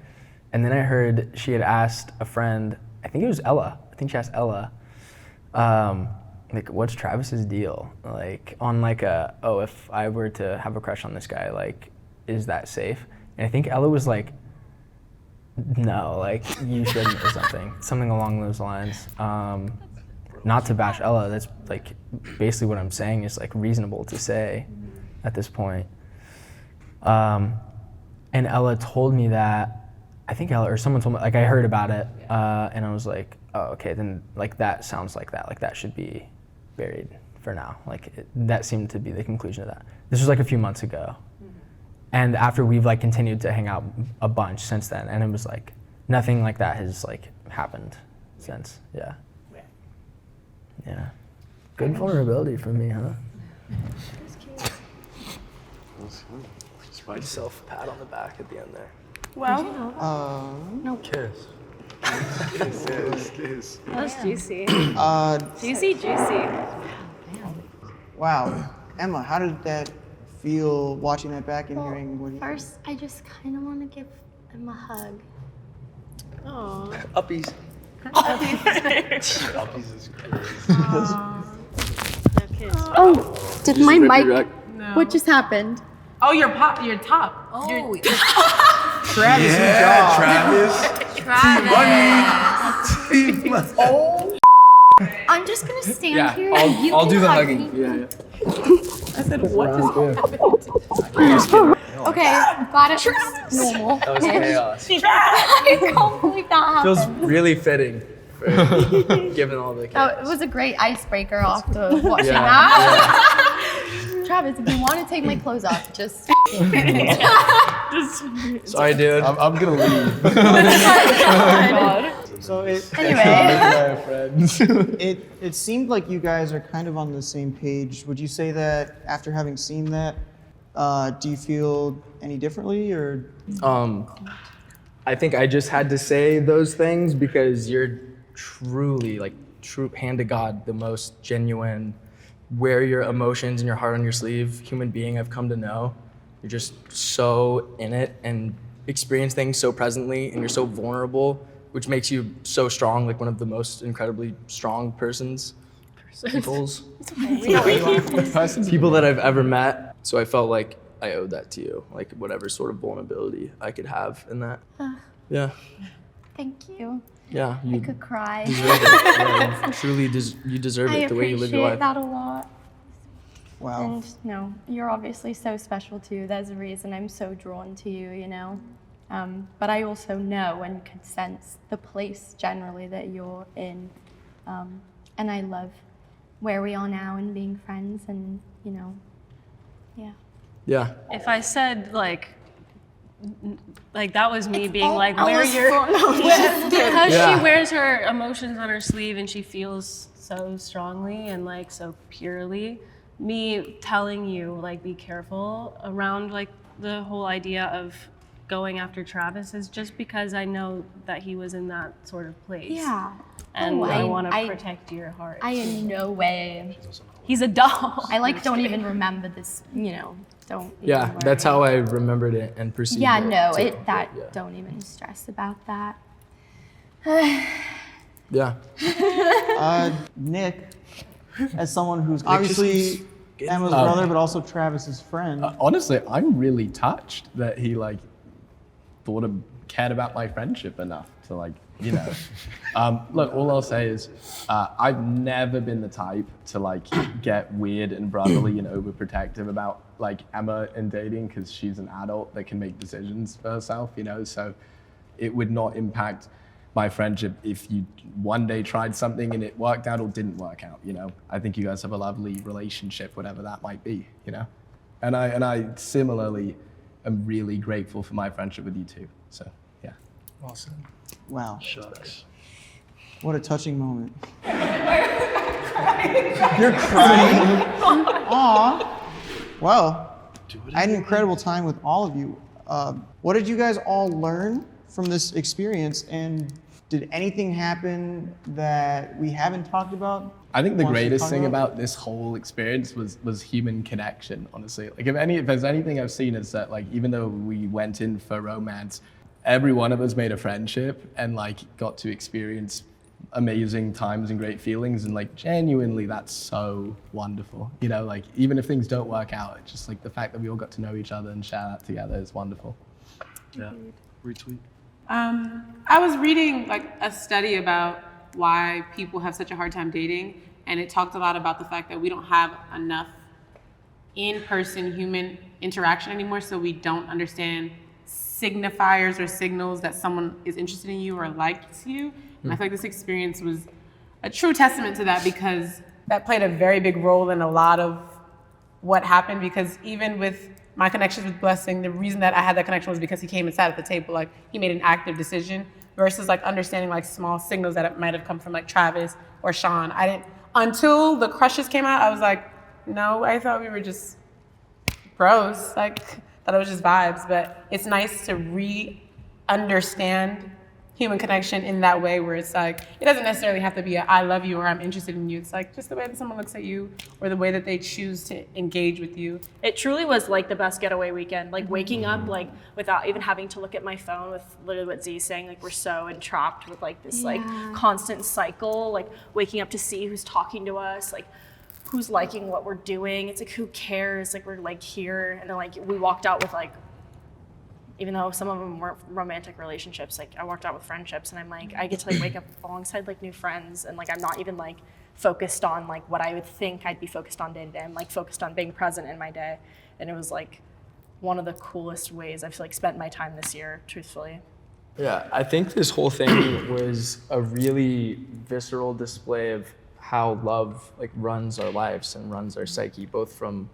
And then I heard she had asked a friend, I think it was Ella. I think she asked Ella, like, what's Travis's deal? Like, on like if I were to have a crush on this guy, like, is that safe? And I think Ella was like, no, like, you shouldn't or something along those lines. Not to bash Ella, that's like, basically what I'm saying is like reasonable to say at this point. And Ella told me that, I think Ella or someone told me, like I heard about it, and I was like, oh, okay, then like that sounds like that should be buried for now. Like that seemed to be the conclusion of that. This was like a few months ago. And after we've like continued to hang out a bunch since then, and it was like, nothing like that has like happened since, yeah. Yeah. Good vulnerability from me, huh? Just myself a pat on the back at the end there. Well, No. Kiss. Kiss. That was juicy. Juicy. Wow. Emma, how did that feel watching that back and hearing what he First, I just kind of want to give him a hug. Uppies. Puppies is crazy. Oh, did my mic? no. What just happened? Oh, your top. Oh, Travis, Yeah, good job. Travis. Team money. I'm just gonna stand here and you I'll can do the hug hugging. me. Yeah. I said, what is happening? Okay, I'm glad it was normal. That was chaos. I can't believe that Feels happened. really fitting for given all the Oh, chaos. it was a great icebreaker after watching Yeah, that. Travis, if you want to take my clothes off, just. Sorry, dude. I'm gonna leave. So Anyway. friends. it seemed like you guys are kind of on the same page. Would you say that after having seen that, do you feel any differently or? I think I just had to say those things because you're truly, like, true hand to God, the most genuine, wear your emotions and your heart on your sleeve human being I've come to know. You're just so in it and experience things so presently, and you're so vulnerable, which makes you so strong, like one of the most incredibly strong people that I've ever met. So I felt like I owed that to you, like whatever sort of vulnerability I could have in that. Yeah. Thank you. Yeah, I could cry. deserve it. Yeah, truly, you deserve I it the way you live your life. appreciate that a lot. Wow. And no, you're obviously so special too. There's a reason I'm so drawn to you, you know. But I also know and can sense the place generally that you're in. And I love where we are now and being friends and, you know, yeah. Yeah. If I said like that was me being like, I where was you're, because Yeah. she wears her emotions on her sleeve and she feels so strongly and like so purely. Me telling you like be careful around like the whole idea of going after Travis is just because I know that he was in that sort of place. Yeah. And Oh, I want to I- protect your heart. I in no way. He's a doll. I like don't even remember this, you know, don't. even Yeah, that's worry. how I remembered it and perceived Yeah, it. no, too. yeah. Don't even stress about that. Yeah. Nick, as someone who's obviously Emma's brother, but also Travis's friend. Honestly, I'm really touched that he like cared about my friendship enough to like, you know. Look, all I'll say is I've never been the type to like get weird and brotherly and overprotective about like Emma and dating because she's an adult that can make decisions for herself, you know. So it would not impact my friendship if you one day tried something and it worked out or didn't work out, you know. I think you guys have a lovely relationship, whatever that might be, you know. And I similarly am really grateful for my friendship with you too. So yeah. Awesome. Wow. Shucks. What a touching moment. You're crying. Aw. Well, I had an incredible time with all of you. What did you guys all learn from this experience, and did anything happen that we haven't talked about? I think the Want to greatest talk thing about this whole experience was human connection, honestly. Like if there's anything I've seen is that like even though we went in for romance, every one of us made a friendship and like got to experience amazing times and great feelings, and like genuinely that's so wonderful. You know, like even if things don't work out, it's just like the fact that we all got to know each other and share that together is wonderful. Yeah. Retweet. I was reading like a study about why people have such a hard time dating, and it talked a lot about the fact that we don't have enough in-person human interaction anymore, so we don't understand signifiers or signals that someone is interested in you or likes you. And I feel like this experience was a true testament to that, because that played a very big role in a lot of what happened. Because even with my connections with Blessing, the reason that I had that connection was because he came and sat at the table. Like he made an active decision versus like understanding like small signals that it might have come from like Travis or Sean. I didn't, until the crushes came out, I was like, no, I thought we were just bros. Like, thought it was just vibes. But it's nice to understand human connection in that way, where it's like, it doesn't necessarily have to be a I love you or I'm interested in you. It's like just the way that someone looks at you or the way that they choose to engage with you. It truly was like the best getaway weekend. Like waking up like without even having to look at my phone, with literally what Z's saying, like we're so entrapped with like this like constant cycle, like waking up to see who's talking to us, like who's liking what we're doing. It's like, who cares? Like we're like here. And then like we walked out with like, even though some of them weren't romantic relationships, like I walked out with friendships, and I'm like, I get to like wake up alongside like new friends, and like I'm not even like focused on like what I would think I'd be focused on day to day. I'm like focused on being present in my day. And it was like one of the coolest ways I've like spent my time this year, truthfully. Yeah, I think this whole thing was a really visceral display of how love like runs our lives and runs our psyche, both from,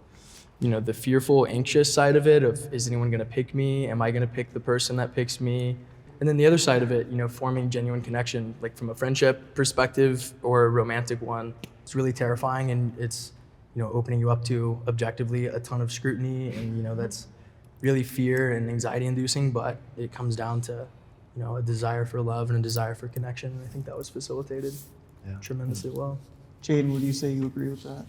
you know, the fearful, anxious side of it of, is anyone gonna pick me? Am I gonna pick the person that picks me? And then the other side of it, you know, forming genuine connection, like from a friendship perspective or a romantic one. It's really terrifying, and it's, you know, opening you up to objectively a ton of scrutiny, and, you know, that's really fear and anxiety inducing, but it comes down to, you know, a desire for love and a desire for connection. And I think that was facilitated tremendously well. Jaden, would you say you agree with that?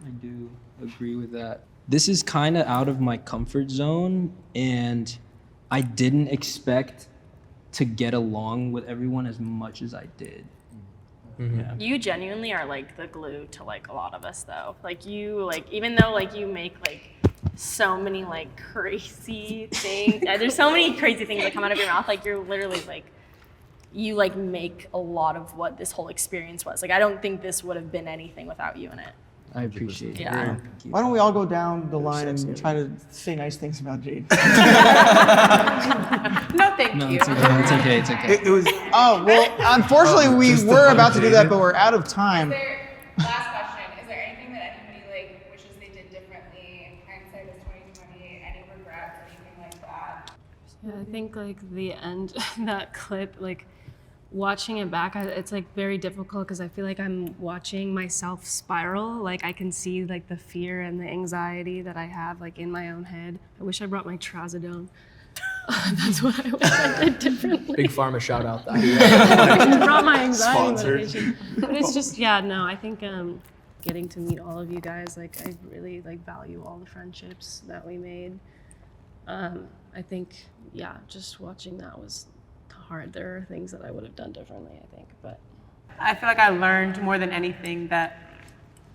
I do agree with that. This is kind of out of my comfort zone, and I didn't expect to get along with everyone as much as I did. Mm-hmm. Yeah. You genuinely are like the glue to like a lot of us though. Like you, like even though like you make like so many like crazy things, there's so many crazy things that come out of your mouth, like you're literally like, you like make a lot of what this whole experience was. Like I don't think this would have been anything without you in it. I appreciate it. Yeah. Why don't we all go down the line and try to say nice things about Jaden? No, thank No, you. it's okay. It's okay. It's okay. It was, oh, well, unfortunately, we were about to do that, but we're out of time. Last question, is there anything that anybody like wishes they did differently? Hindsight is 2020, any regrets, anything like that? Yeah, I think like the end, that clip, like watching it back, it's like very difficult because I feel like I'm watching myself spiral. Like I can see like the fear and the anxiety that I have like in my own head. I wish I brought my trazodone. That's what I wish I did differently. Big Pharma shout out that. I brought my anxiety Sponsored. medication. But it's just, yeah, no, I think getting to meet all of you guys, like I really like value all the friendships that we made. I think, yeah, just watching that was hard. There are things that I would have done differently, I think, but. I feel like I learned more than anything that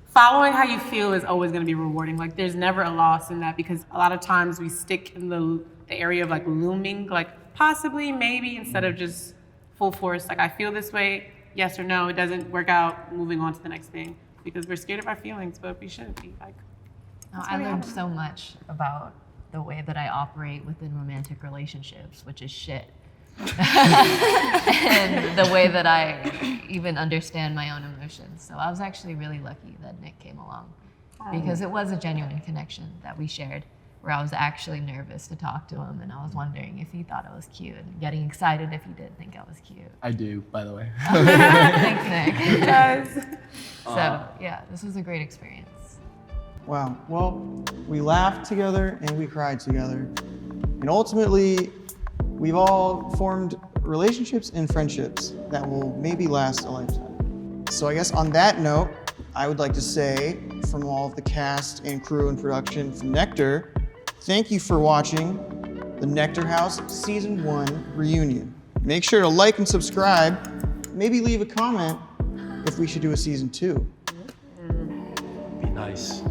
following how you feel is always going to be rewarding. Like there's never a loss in that, because a lot of times we stick in the area of like looming, like possibly, maybe, instead of just full force. Like I feel this way, yes or no, it doesn't work out, moving on to the next thing, because we're scared of our feelings, but we shouldn't be. Like, I learned so much about the way that I operate within romantic relationships, which is shit. And the way that I even understand my own emotions. So I was actually really lucky that Nick came along, because it was a genuine connection that we shared, where I was actually nervous to talk to him, and I was wondering if he thought I was cute, and getting excited if he did think I was cute. I do, by the way. Thanks, Nick. He does. So yeah, this was a great experience. Wow. Well, we laughed together and we cried together. And ultimately, we've all formed relationships and friendships that will maybe last a lifetime. So I guess on that note, I would like to say, from all of the cast and crew and production from Nectar, thank you for watching the Nectar House Season 1 reunion. Make sure to like and subscribe. Maybe leave a comment if we should do a Season 2. Be nice.